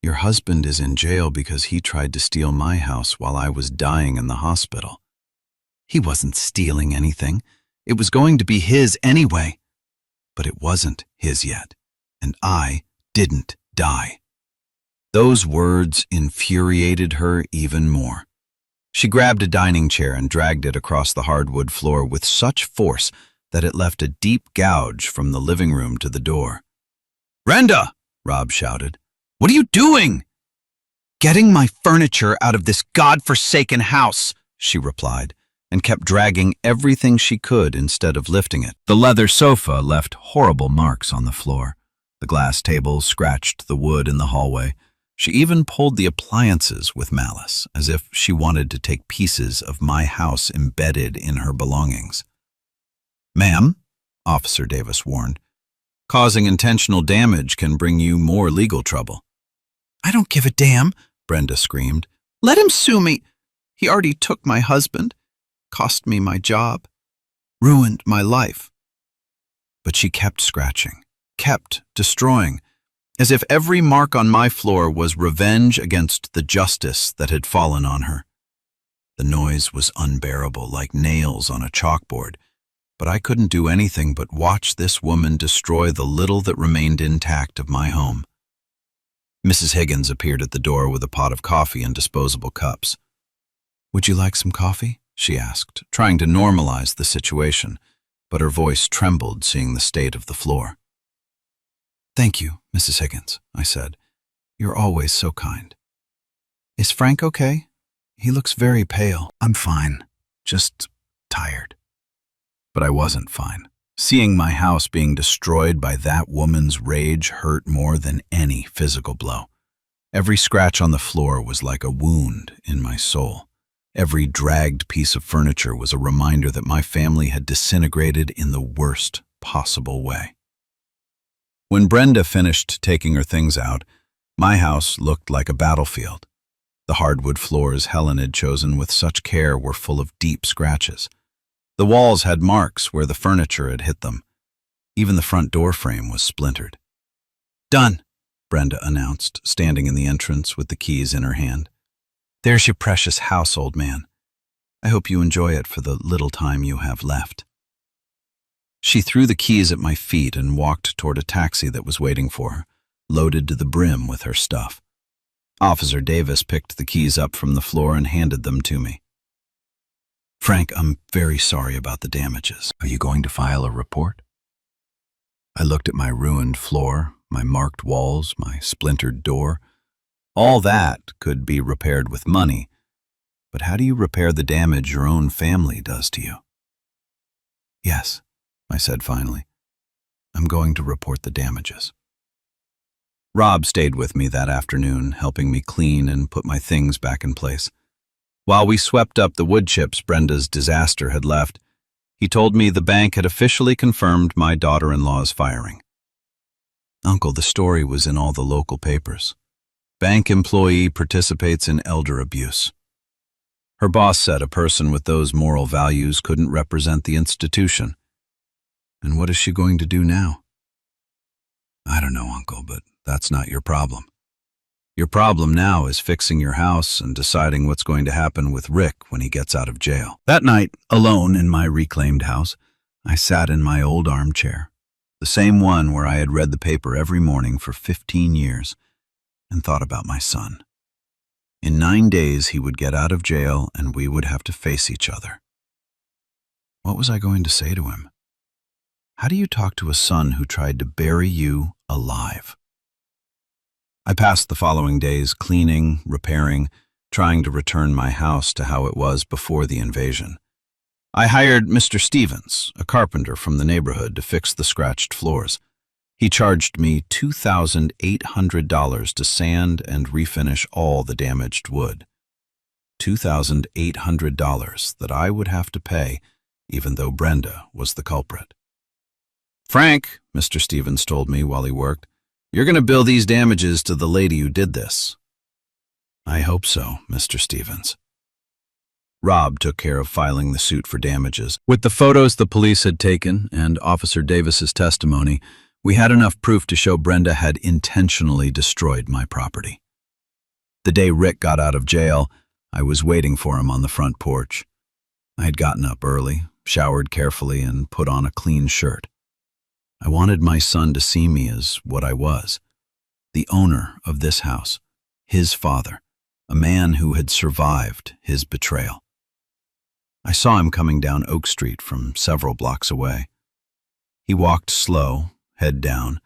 "your husband is in jail because he tried to steal my house while I was dying in the hospital. He wasn't stealing anything. It was going to be his anyway. But it wasn't his yet, and I didn't die." Those words infuriated her even more. She grabbed a dining chair and dragged it across the hardwood floor with such force that it left a deep gouge from the living room to the door. "Brenda!" Rob shouted. "What are you doing?" "Getting my furniture out of this godforsaken house," she replied, and kept dragging everything she could instead of lifting it. The leather sofa left horrible marks on the floor. The glass table scratched the wood in the hallway. She even pulled the appliances with malice, as if she wanted to take pieces of my house embedded in her belongings. "Ma'am," Officer Davis warned, "causing intentional damage can bring you more legal trouble." "I don't give a damn," Brenda screamed. "Let him sue me. He already took my husband, cost me my job, ruined my life." But she kept scratching, kept destroying, as if every mark on my floor was revenge against the justice that had fallen on her. The noise was unbearable, like nails on a chalkboard, but I couldn't do anything but watch this woman destroy the little that remained intact of my home. Mrs. Higgins appeared at the door with a pot of coffee and disposable cups. "Would you like some coffee?" she asked, trying to normalize the situation, but her voice trembled seeing the state of the floor. "Thank you, Mrs. Higgins," I said. "You're always so kind." "Is Frank okay? He looks very pale." "I'm fine, just tired." But I wasn't fine. Seeing my house being destroyed by that woman's rage hurt more than any physical blow. Every scratch on the floor was like a wound in my soul. Every dragged piece of furniture was a reminder that my family had disintegrated in the worst possible way. When Brenda finished taking her things out, my house looked like a battlefield. The hardwood floors Helen had chosen with such care were full of deep scratches. The walls had marks where the furniture had hit them. Even the front door frame was splintered. "Done," Brenda announced, standing in the entrance with the keys in her hand. "There's your precious house, old man. I hope you enjoy it for the little time you have left." She threw the keys at my feet and walked toward a taxi that was waiting for her, loaded to the brim with her stuff. Officer Davis picked the keys up from the floor and handed them to me. "Frank, I'm very sorry about the damages. Are you going to file a report?" I looked at my ruined floor, my marked walls, my splintered door. All that could be repaired with money, but how do you repair the damage your own family does to you? "Yes," I said finally. "I'm going to report the damages." Rob stayed with me that afternoon, helping me clean and put my things back in place. While we swept up the wood chips Brenda's disaster had left, he told me the bank had officially confirmed my daughter-in-law's firing. "Uncle, the story was in all the local papers. Bank employee participates in elder abuse. Her boss said a person with those moral values couldn't represent the institution. And what is she going to do now?" "I don't know, Uncle, but that's not your problem. Your problem now is fixing your house and deciding what's going to happen with Rick when he gets out of jail." That night, alone in my reclaimed house, I sat in my old armchair, the same one where I had read the paper every morning for 15 years, and thought about my son. In 9 days, he would get out of jail and we would have to face each other. What was I going to say to him? How do you talk to a son who tried to bury you alive? I passed the following days cleaning, repairing, trying to return my house to how it was before the invasion. I hired Mr. Stevens, a carpenter from the neighborhood, to fix the scratched floors. He charged me $2,800 to sand and refinish all the damaged wood. $2,800 that I would have to pay, even though Brenda was the culprit. "Frank," Mr. Stevens told me while he worked, "you're going to bill these damages to the lady who did this." "I hope so, Mr. Stevens." Rob took care of filing the suit for damages. With the photos the police had taken and Officer Davis's testimony, we had enough proof to show Brenda had intentionally destroyed my property. The day Rick got out of jail, I was waiting for him on the front porch. I had gotten up early, showered carefully, and put on a clean shirt. I wanted my son to see me as what I was, the owner of this house, his father, a man who had survived his betrayal. I saw him coming down Oak Street from several blocks away. He walked slow, head down,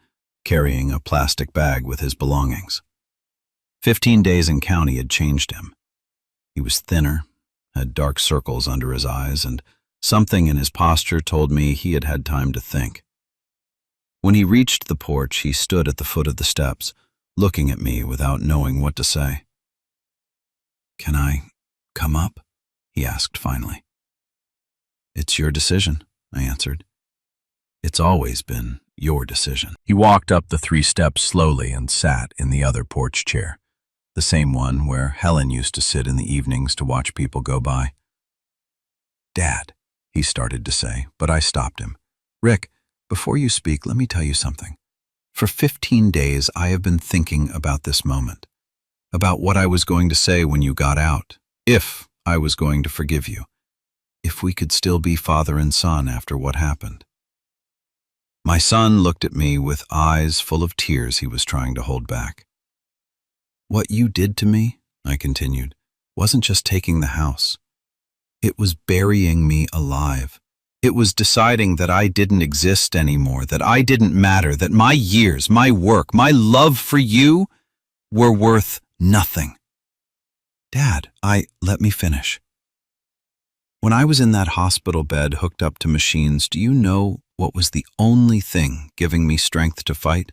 carrying a plastic bag with his belongings. 15 days in county had changed him. He was thinner, had dark circles under his eyes, and something in his posture told me he had had time to think. When he reached the porch, he stood at the foot of the steps, looking at me without knowing what to say. "Can I come up?" he asked finally. "It's your decision," I answered. "It's always been your decision." He walked up the 3 steps slowly and sat in the other porch chair, the same one where Helen used to sit in the evenings to watch people go by. "Dad," he started to say, but I stopped him. "Rick, before you speak, let me tell you something. For 15 days, I have been thinking about this moment, about what I was going to say when you got out, if I was going to forgive you, if we could still be father and son after what happened." My son looked at me with eyes full of tears he was trying to hold back. "What you did to me," I continued, "wasn't just taking the house. It was burying me alive. It was deciding that I didn't exist anymore, that I didn't matter, that my years, my work, my love for you were worth nothing." "Dad, let me finish. When I was in that hospital bed hooked up to machines, do you know what was the only thing giving me strength to fight?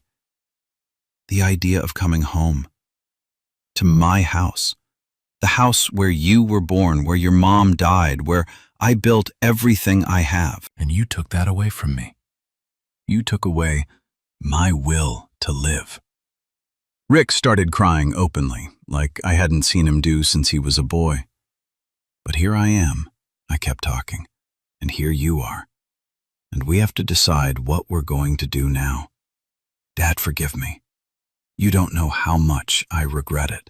The idea of coming home. To my house. The house where you were born, where your mom died, where I built everything I have. And you took that away from me. You took away my will to live." Rick started crying openly, like I hadn't seen him do since he was a boy. "But here I am," I kept talking, "and here you are. And we have to decide what we're going to do now. Dad, forgive me. You don't know how much I regret it.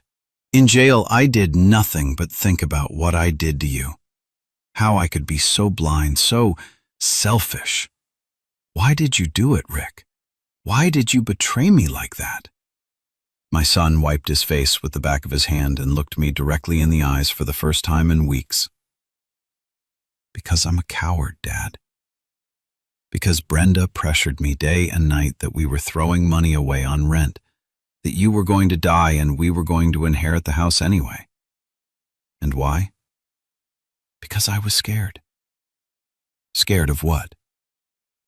In jail, I did nothing but think about what I did to you. How I could be so blind, so selfish. Why did you do it, Rick? Why did you betray me like that?" My son wiped his face with the back of his hand and looked me directly in the eyes for the first time in weeks. Because I'm a coward, Dad. Because Brenda pressured me day and night that we were throwing money away on rent, that you were going to die and we were going to inherit the house anyway. And why? Because I was scared. Scared of what?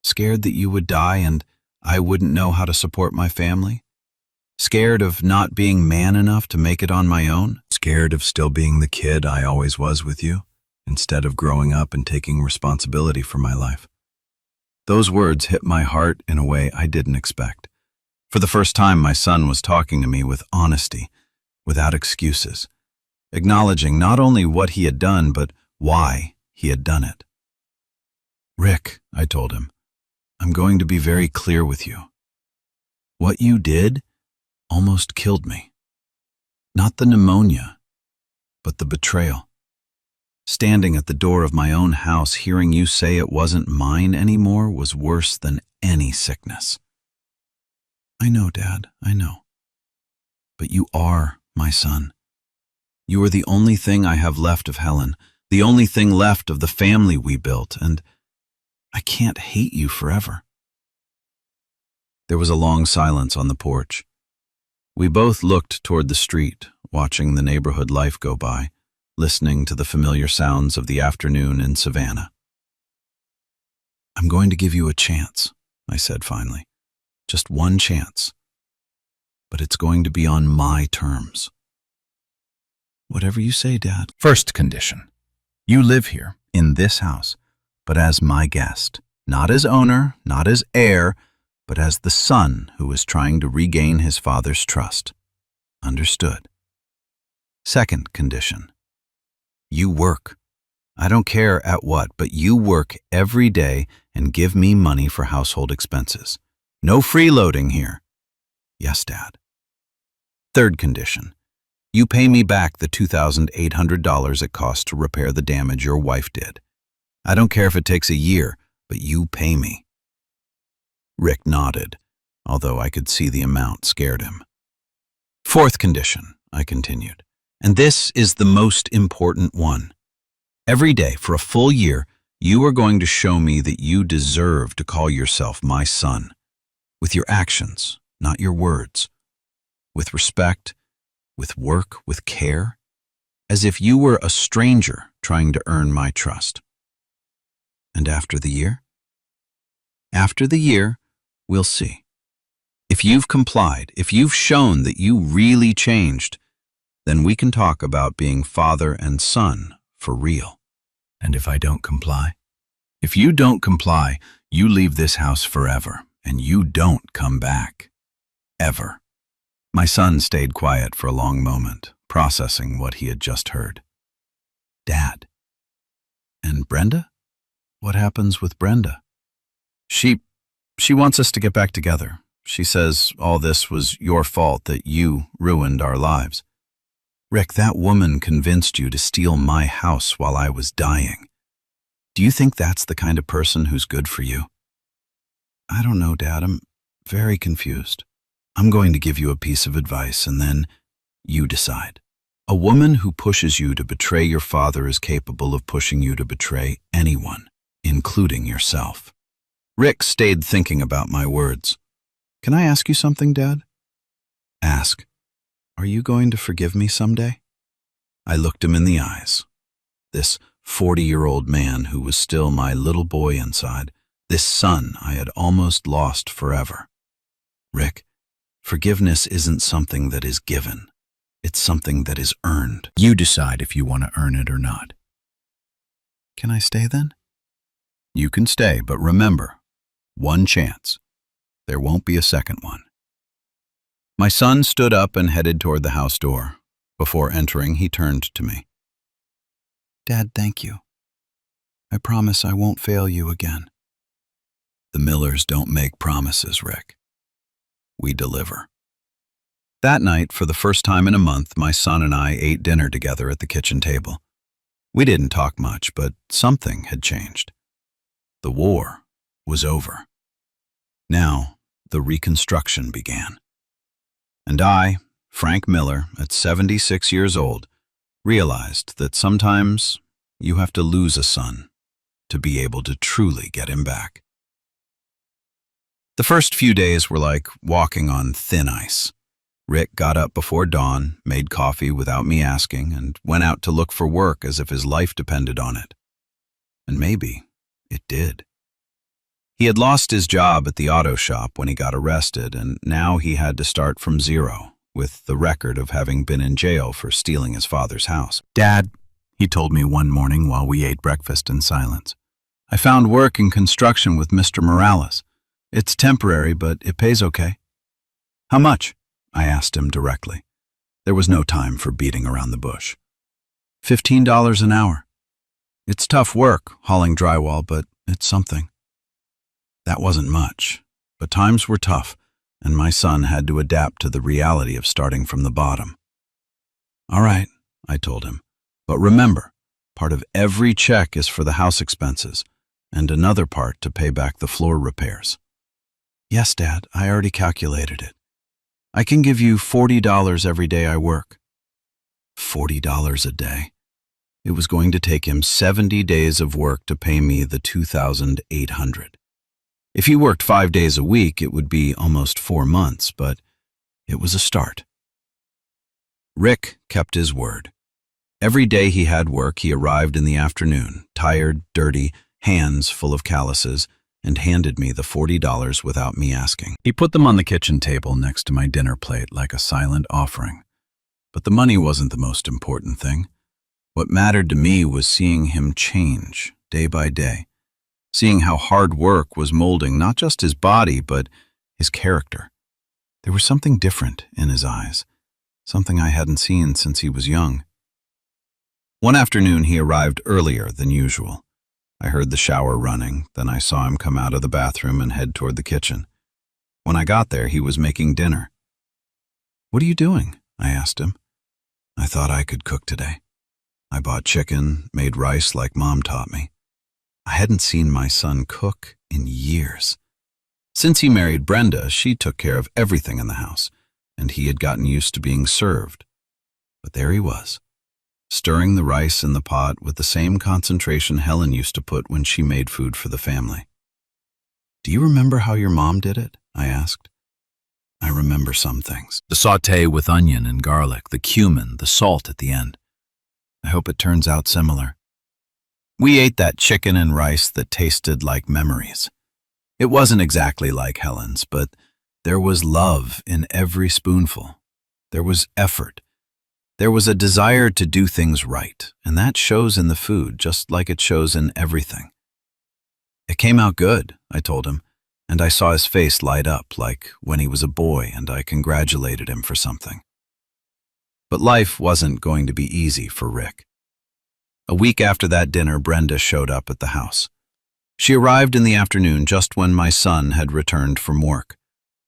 Scared that you would die and I wouldn't know how to support my family? Scared of not being man enough to make it on my own? Scared of still being the kid I always was with you, instead of growing up and taking responsibility for my life? Those words hit my heart in a way I didn't expect. For the first time, my son was talking to me with honesty, without excuses, acknowledging not only what he had done, but why he had done it. Rick, I told him, I'm going to be very clear with you. What you did almost killed me. Not the pneumonia, but the betrayal. Standing at the door of my own house, hearing you say it wasn't mine anymore was worse than any sickness. I know, Dad, I know. But you are my son. You are the only thing I have left of Helen, the only thing left of the family we built, and I can't hate you forever. There was a long silence on the porch. We both looked toward the street, watching the neighborhood life go by, listening to the familiar sounds of the afternoon in Savannah. I'm going to give you a chance, I said finally. Just one chance. But it's going to be on my terms. Whatever you say, Dad. First condition. You live here, in this house, but as my guest. Not as owner, not as heir, but as the son who is trying to regain his father's trust. Understood. Second condition. You work. I don't care at what, but you work every day and give me money for household expenses. No freeloading here. Yes, Dad. Third condition. You pay me back the $2,800 it cost to repair the damage your wife did. I don't care if it takes a year, but you pay me. Rick nodded, although I could see the amount scared him. Fourth condition, I continued, and this is the most important one. Every day for a full year, you are going to show me that you deserve to call yourself my son. With your actions, not your words. With respect, with work, with care, as if you were a stranger trying to earn my trust. And after the year? After the year, we'll see. If you've complied, if you've shown that you really changed, then we can talk about being father and son for real. And if I don't comply? If you don't comply, you leave this house forever, and you don't come back. Ever. My son stayed quiet for a long moment, processing what he had just heard. Dad. And Brenda? What happens with Brenda? She wants us to get back together. She says all this was your fault, that you ruined our lives. Rick, that woman convinced you to steal my house while I was dying. Do you think that's the kind of person who's good for you? I don't know, Dad. I'm very confused. I'm going to give you a piece of advice, and then you decide. A woman who pushes you to betray your father is capable of pushing you to betray anyone, including yourself. Rick stayed thinking about my words. Can I ask you something, Dad? Ask. Are you going to forgive me someday? I looked him in the eyes. This 40-year-old man who was still my little boy inside, this son I had almost lost forever. Rick, forgiveness isn't something that is given. It's something that is earned. You decide if you want to earn it or not. Can I stay then? You can stay, but remember, one chance. There won't be a second one. My son stood up and headed toward the house door. Before entering, he turned to me. Dad, thank you. I promise I won't fail you again. The Millers don't make promises, Rick. We deliver. That night, for the first time in a month, my son and I ate dinner together at the kitchen table. We didn't talk much, but something had changed. The war was over. Now, the reconstruction began. And I, Frank Miller, at 76 years old, realized that sometimes you have to lose a son to be able to truly get him back. The first few days were like walking on thin ice. Rick got up before dawn, made coffee without me asking, and went out to look for work as if his life depended on it. And maybe it did. He had lost his job at the auto shop when he got arrested, and now he had to start from zero, with the record of having been in jail for stealing his father's house. "Dad," he told me one morning while we ate breakfast in silence, "I found work in construction with Mr. Morales. It's temporary, but it pays okay." "How much?" I asked him directly. There was no time for beating around the bush. $15 an hour. It's tough work, hauling drywall, but it's something. That wasn't much, but times were tough, and my son had to adapt to the reality of starting from the bottom. "All right," I told him, "but remember, part of every check is for the house expenses, and another part to pay back the floor repairs." "Yes, Dad, I already calculated it. I can give you $40 every day I work." $40 a day. It was going to take him 70 days of work to pay me the $2,800. If he worked 5 days a week, it would be almost 4 months, but it was a start. Rick kept his word. Every day he had work, he arrived in the afternoon, tired, dirty, hands full of calluses, and handed me the $40 without me asking. He put them on the kitchen table next to my dinner plate like a silent offering. But the money wasn't the most important thing. What mattered to me was seeing him change day by day, seeing how hard work was molding not just his body, but his character. There was something different in his eyes, something I hadn't seen since he was young. One afternoon he arrived earlier than usual. I heard the shower running, then I saw him come out of the bathroom and head toward the kitchen. When I got there, he was making dinner. "What are you doing?" I asked him. "I thought I could cook today. I bought chicken, made rice like Mom taught me." I hadn't seen my son cook in years. Since he married Brenda, she took care of everything in the house, and he had gotten used to being served. But there he was, stirring the rice in the pot with the same concentration Helen used to put when she made food for the family. "Do you remember how your mom did it?" I asked. "I remember some things. The sauté with onion and garlic, the cumin, the salt at the end. I hope it turns out similar." We ate that chicken and rice that tasted like memories. It wasn't exactly like Helen's, but there was love in every spoonful. There was effort. There was a desire to do things right, and that shows in the food just like it shows in everything. "It came out good," I told him, and I saw his face light up like when he was a boy and I congratulated him for something. But life wasn't going to be easy for Rick. A week after that dinner, Brenda showed up at the house. She arrived in the afternoon just when my son had returned from work.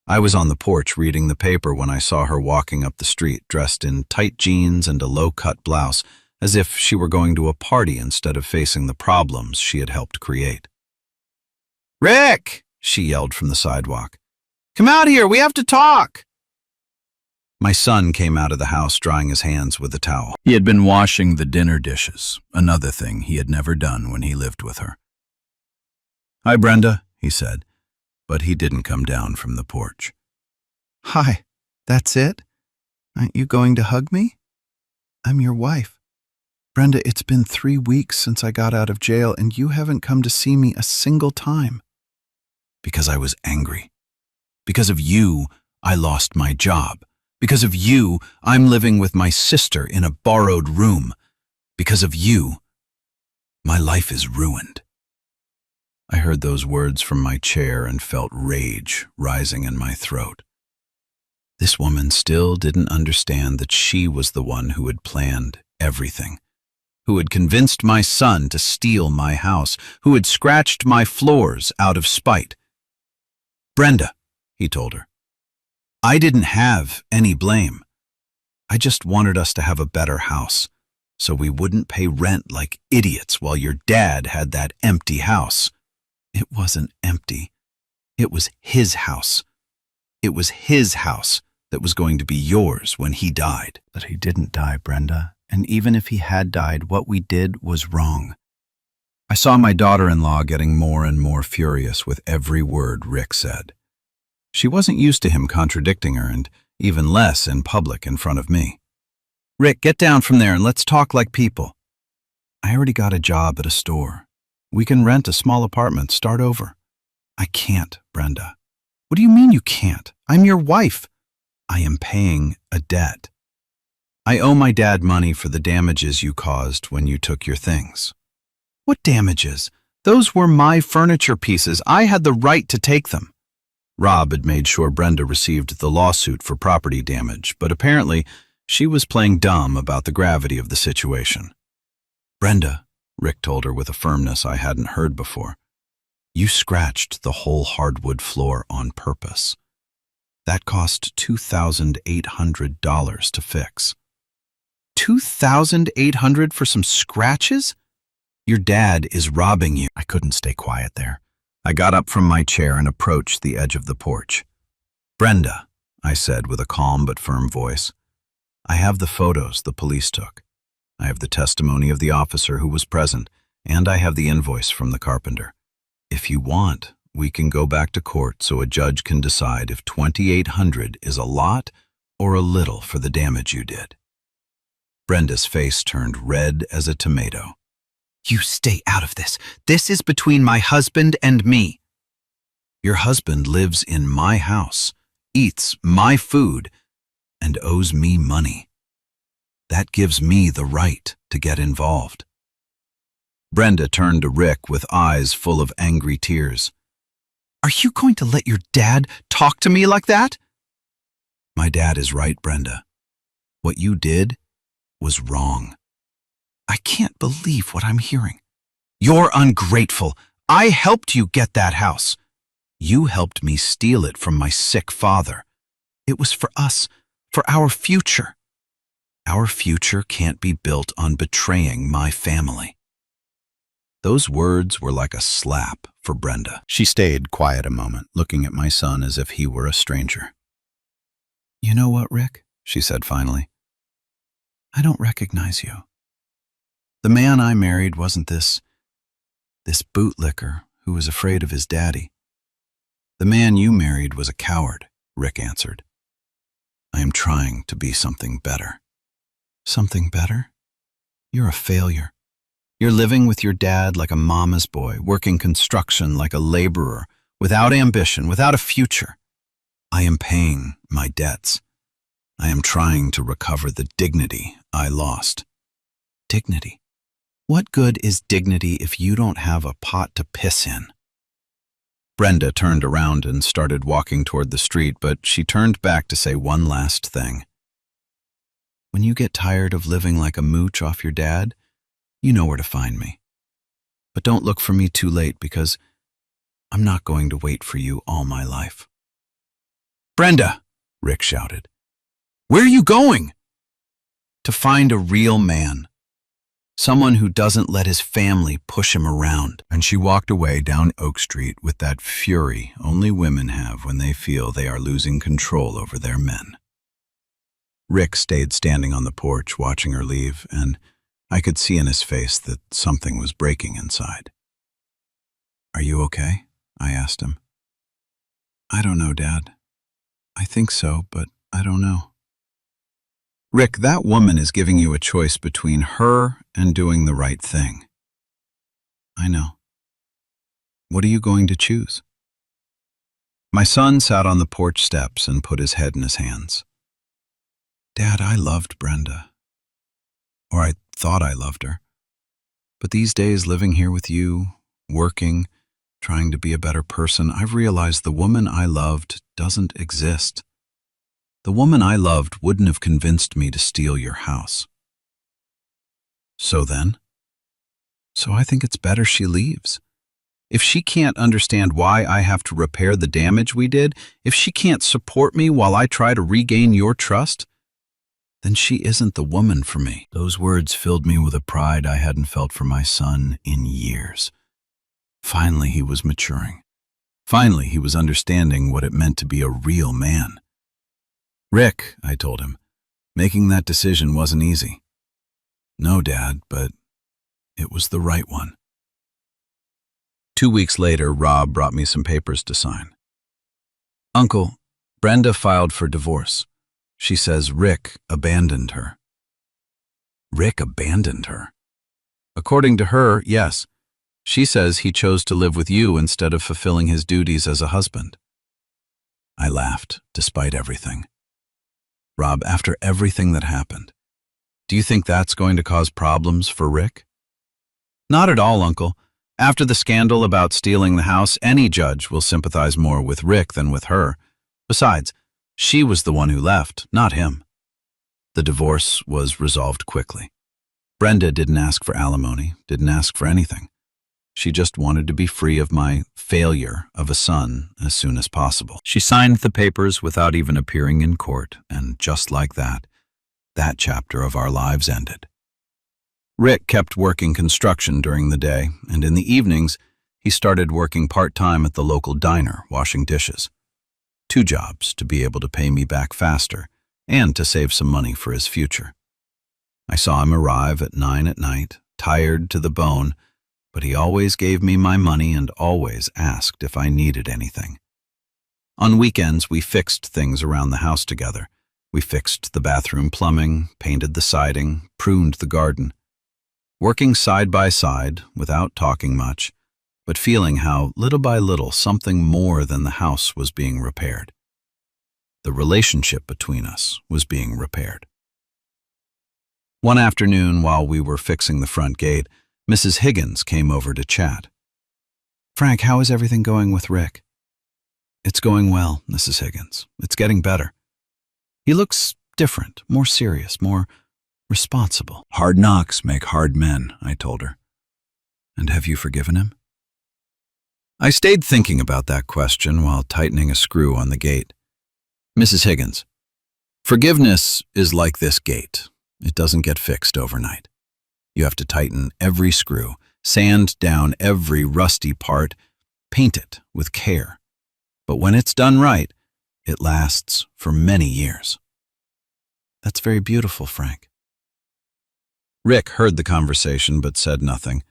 I was on the porch reading the paper when I saw her walking up the street dressed in tight jeans and a low-cut blouse, as if she were going to a party instead of facing the problems she had helped create. "Rick!" she yelled from the sidewalk. "Come out here, we have to talk!" My son came out of the house drying his hands with a towel. He had been washing the dinner dishes, another thing he had never done when he lived with her. "Hi, Brenda," he said, but he didn't come down from the porch. "Hi, that's it? Aren't you going to hug me? I'm your wife. Brenda, it's been 3 weeks since I got out of jail, and you haven't come to see me a single time." Because I was angry. Because of you, I lost my job. Because of you, I'm living with my sister in a borrowed room. Because of you, my life is ruined. I heard those words from my chair and felt rage rising in my throat. This woman still didn't understand that she was the one who had planned everything, who had convinced my son to steal my house, who had scratched my floors out of spite. "Brenda," he told her, "I didn't have any blame. I just wanted us to have a better house, so we wouldn't pay rent like idiots while your dad had that empty house." It wasn't empty. It was his house. It was his house, that was going to be yours when he died. But he didn't die, Brenda. And even if he had died, what we did was wrong. I saw my daughter-in-law getting more and more furious with every word Rick said. She wasn't used to him contradicting her, and even less in public in front of me. "Rick, get down from there and let's talk like people. I already got a job at a store. We can rent a small apartment, start over." "I can't, Brenda." "What do you mean you can't? I'm your wife." "I am paying a debt. I owe my dad money for the damages you caused when you took your things." "What damages? Those were my furniture pieces. I had the right to take them." Rob had made sure Brenda received the lawsuit for property damage, but apparently she was playing dumb about the gravity of the situation. "Brenda," Rick told her with a firmness I hadn't heard before, "you scratched the whole hardwood floor on purpose. That cost $2,800 to fix." $2,800 for some scratches? "Your dad is robbing you." I couldn't stay quiet there. I got up from my chair and approached the edge of the porch. "Brenda," I said with a calm but firm voice, "I have the photos the police took. I have the testimony of the officer who was present, and I have the invoice from the carpenter. If you want, we can go back to court so a judge can decide if $2,800 is a lot or a little for the damage you did." Brenda's face turned red as a tomato. "You stay out of this. This is between my husband and me." "Your husband lives in my house, eats my food, and owes me money. That gives me the right to get involved." Brenda turned to Rick with eyes full of angry tears. "Are you going to let your dad talk to me like that?" "My dad is right, Brenda. What you did was wrong." "I can't believe what I'm hearing." "You're ungrateful. I helped you get that house. You helped me steal it from my sick father. It was for us, for our future. Our future can't be built on betraying my family." Those words were like a slap for Brenda. She stayed quiet a moment, looking at my son as if he were a stranger. "You know what, Rick?" she said finally. "I don't recognize you. The man I married wasn't this bootlicker who was afraid of his daddy. The man you married was a coward," Rick answered. "I am trying to be something better." "Something better? You're a failure. You're living with your dad like a mama's boy, working construction like a laborer, without ambition, without a future. I am paying my debts. I am trying to recover the dignity I lost." "Dignity? What good is dignity if you don't have a pot to piss in?" Brenda turned around and started walking toward the street, but she turned back to say one last thing. "When you get tired of living like a mooch off your dad, you know where to find me. But don't look for me too late, because I'm not going to wait for you all my life." "Brenda!" Rick shouted. "Where are you going?" "To find a real man. Someone who doesn't let his family push him around." And she walked away down Oak Street with that fury only women have when they feel they are losing control over their men. Rick stayed standing on the porch watching her leave, and I could see in his face that something was breaking inside. "Are you okay?" I asked him. "I don't know, Dad. I think so, but I don't know." "Rick, that woman is giving you a choice between her and doing the right thing." "I know. What are you going to choose?" My son sat on the porch steps and put his head in his hands. "Dad, I loved Brenda. Or I thought I loved her. But these days, living here with you, working, trying to be a better person, I've realized the woman I loved doesn't exist. The woman I loved wouldn't have convinced me to steal your house. So then? So I think it's better she leaves. If she can't understand why I have to repair the damage we did, if she can't support me while I try to regain your trust, then she isn't the woman for me." Those words filled me with a pride I hadn't felt for my son in years. Finally, he was maturing. Finally, he was understanding what it meant to be a real man. Rick, I told him, making that decision wasn't easy. No, Dad, but it was the right one. 2 weeks later, Rob brought me some papers to sign. Uncle, Brenda filed for divorce. She says Rick abandoned her. Rick abandoned her? According to her, yes. She says he chose to live with you instead of fulfilling his duties as a husband. I laughed, despite everything. Rob, after everything that happened, do you think that's going to cause problems for Rick? Not at all, Uncle. After the scandal about stealing the house, any judge will sympathize more with Rick than with her. Besides, she was the one who left, not him. The divorce was resolved quickly. Brenda didn't ask for alimony, didn't ask for anything. She just wanted to be free of my failure of a son as soon as possible. She signed the papers without even appearing in court, and just like that chapter of our lives ended. Rick kept working construction during the day, and in the evenings, he started working part-time at the local diner, washing dishes. 2 jobs to be able to pay me back faster and to save some money for his future. I saw him arrive at 9 at night, tired to the bone, but he always gave me my money and always asked if I needed anything. On weekends, we fixed things around the house together. We fixed the bathroom plumbing, painted the siding, pruned the garden. Working side by side, without talking much, but feeling how, little by little, something more than the house was being repaired. The relationship between us was being repaired. One afternoon, while we were fixing the front gate, Mrs. Higgins came over to chat. "Frank, how is everything going with Rick?" "It's going well, Mrs. Higgins. It's getting better. He looks different, more serious, more responsible." "Hard knocks make hard men," I told her. "And have you forgiven him?" I stayed thinking about that question while tightening a screw on the gate. "Mrs. Higgins, forgiveness is like this gate. It doesn't get fixed overnight. You have to tighten every screw, sand down every rusty part, paint it with care. But when it's done right, it lasts for many years." "That's very beautiful, Frank." Rick heard the conversation but said nothing.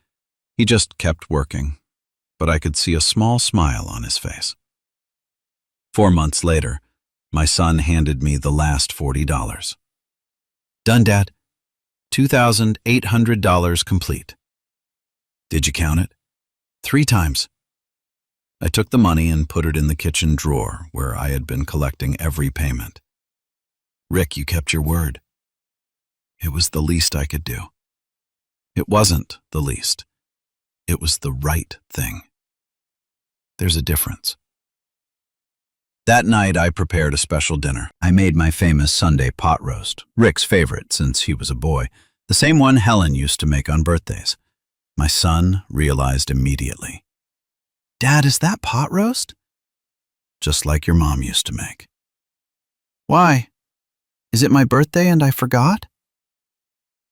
He just kept working, but I could see a small smile on his face. 4 months later, my son handed me the last $40. "Done, Dad. $2,800 complete." "Did you count it?" 3 times. I took the money and put it in the kitchen drawer where I had been collecting every payment. "Rick, you kept your word." It was the least I could do. It wasn't the least. It was the right thing. There's a difference. That night, I prepared a special dinner. I made my famous Sunday pot roast, Rick's favorite since he was a boy, the same one Helen used to make on birthdays. My son realized immediately. "Dad, is that pot roast?" "Just like your mom used to make." "Why? Is it my birthday and I forgot?"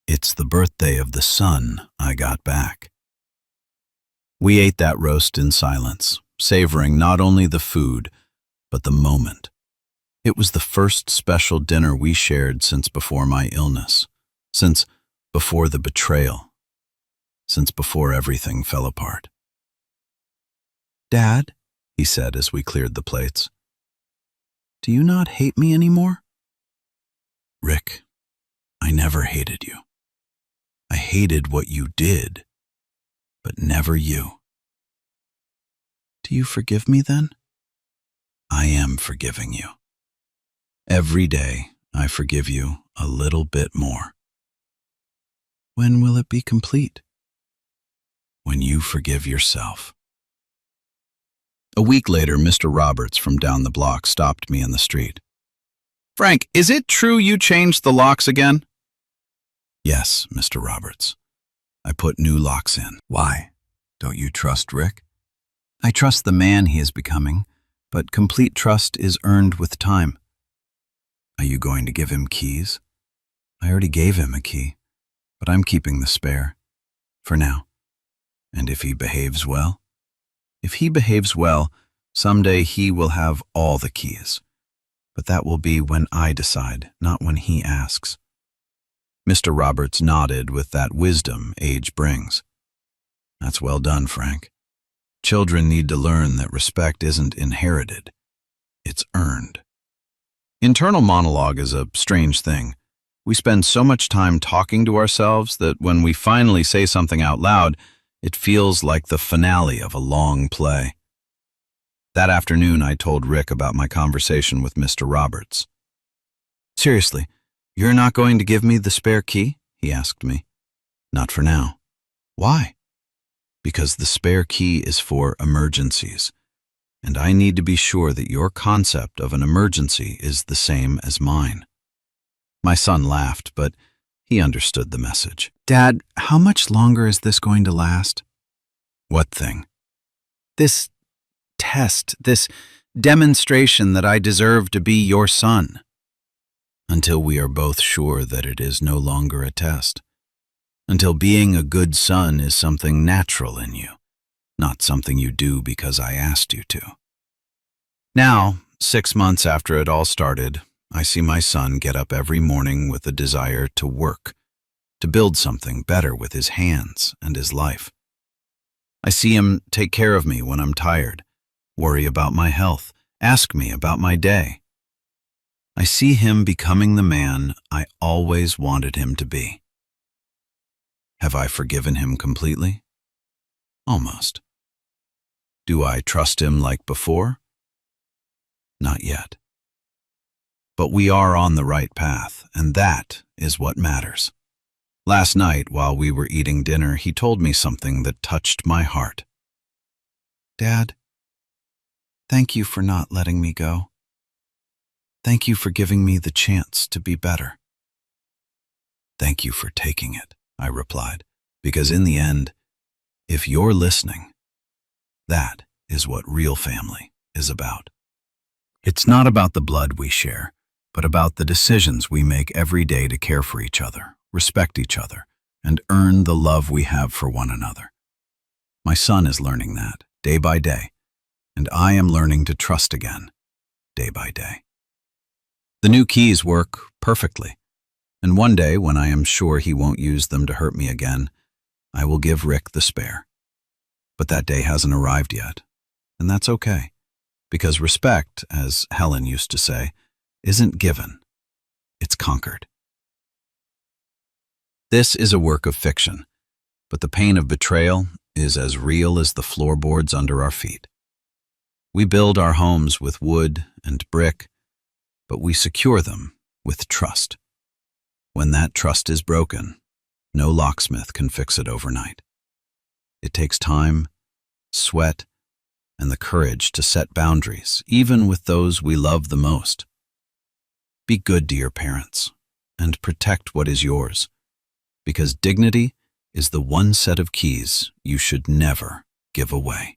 "It's the birthday of the son I got back." We ate that roast in silence, savoring not only the food, but the moment. It was the first special dinner we shared since before my illness, since before the betrayal, since before everything fell apart. "Dad," he said as we cleared the plates, "do you not hate me anymore?" "Rick, I never hated you. I hated what you did, but never you." "Do you forgive me then?" "I am forgiving you. Every day, I forgive you a little bit more." "When will it be complete?" "When you forgive yourself." A week later, Mr. Roberts from down the block stopped me in the street. "Frank, is it true you changed the locks again?" "Yes, Mr. Roberts. I put new locks in." "Why? Don't you trust Rick?" "I trust the man he is becoming, but complete trust is earned with time." "Are you going to give him keys?" "I already gave him a key, but I'm keeping the spare. For now." "And if he behaves well?" "If he behaves well, someday he will have all the keys. But that will be when I decide, not when he asks. Mr. Roberts nodded with that wisdom age brings. That's well done, Frank. Children need to learn that respect isn't inherited, it's earned. Internal monologue is a strange thing. We spend so much time talking to ourselves that when we finally say something out loud, it feels like the finale of a long play. That afternoon, I told Rick about my conversation with Mr. Roberts. Seriously, you're not going to give me the spare key? He asked me. Not for now. Why? Because the spare key is for emergencies, and I need to be sure that your concept of an emergency is the same as mine. My son laughed, but he understood the message. Dad, how much longer is this going to last? What thing? This test, this demonstration that I deserve to be your son. Until we are both sure that it is no longer a test. Until being a good son is something natural in you, not something you do because I asked you to. Now, 6 months after it all started, I see my son get up every morning with a desire to work, to build something better with his hands and his life. I see him take care of me when I'm tired, worry about my health, ask me about my day. I see him becoming the man I always wanted him to be. Have I forgiven him completely? Almost. Do I trust him like before? Not yet. But we are on the right path, and that is what matters. Last night, while we were eating dinner, he told me something that touched my heart. Dad, thank you for not letting me go. Thank you for giving me the chance to be better. Thank you for taking it, I replied, because in the end, if you're listening, that is what real family is about. It's not about the blood we share, but about the decisions we make every day to care for each other, respect each other, and earn the love we have for one another. My son is learning that day by day, and I am learning to trust again, day by day. The new keys work perfectly, and one day when I am sure he won't use them to hurt me again, I will give Rick the spare. But that day hasn't arrived yet, and that's okay, because respect, as Helen used to say, isn't given, it's conquered. This is a work of fiction, but the pain of betrayal is as real as the floorboards under our feet. We build our homes with wood and brick, but we secure them with trust. When that trust is broken, no locksmith can fix it overnight. It takes time, sweat, and the courage to set boundaries, even with those we love the most. Be good to your parents and protect what is yours, because dignity is the one set of keys you should never give away.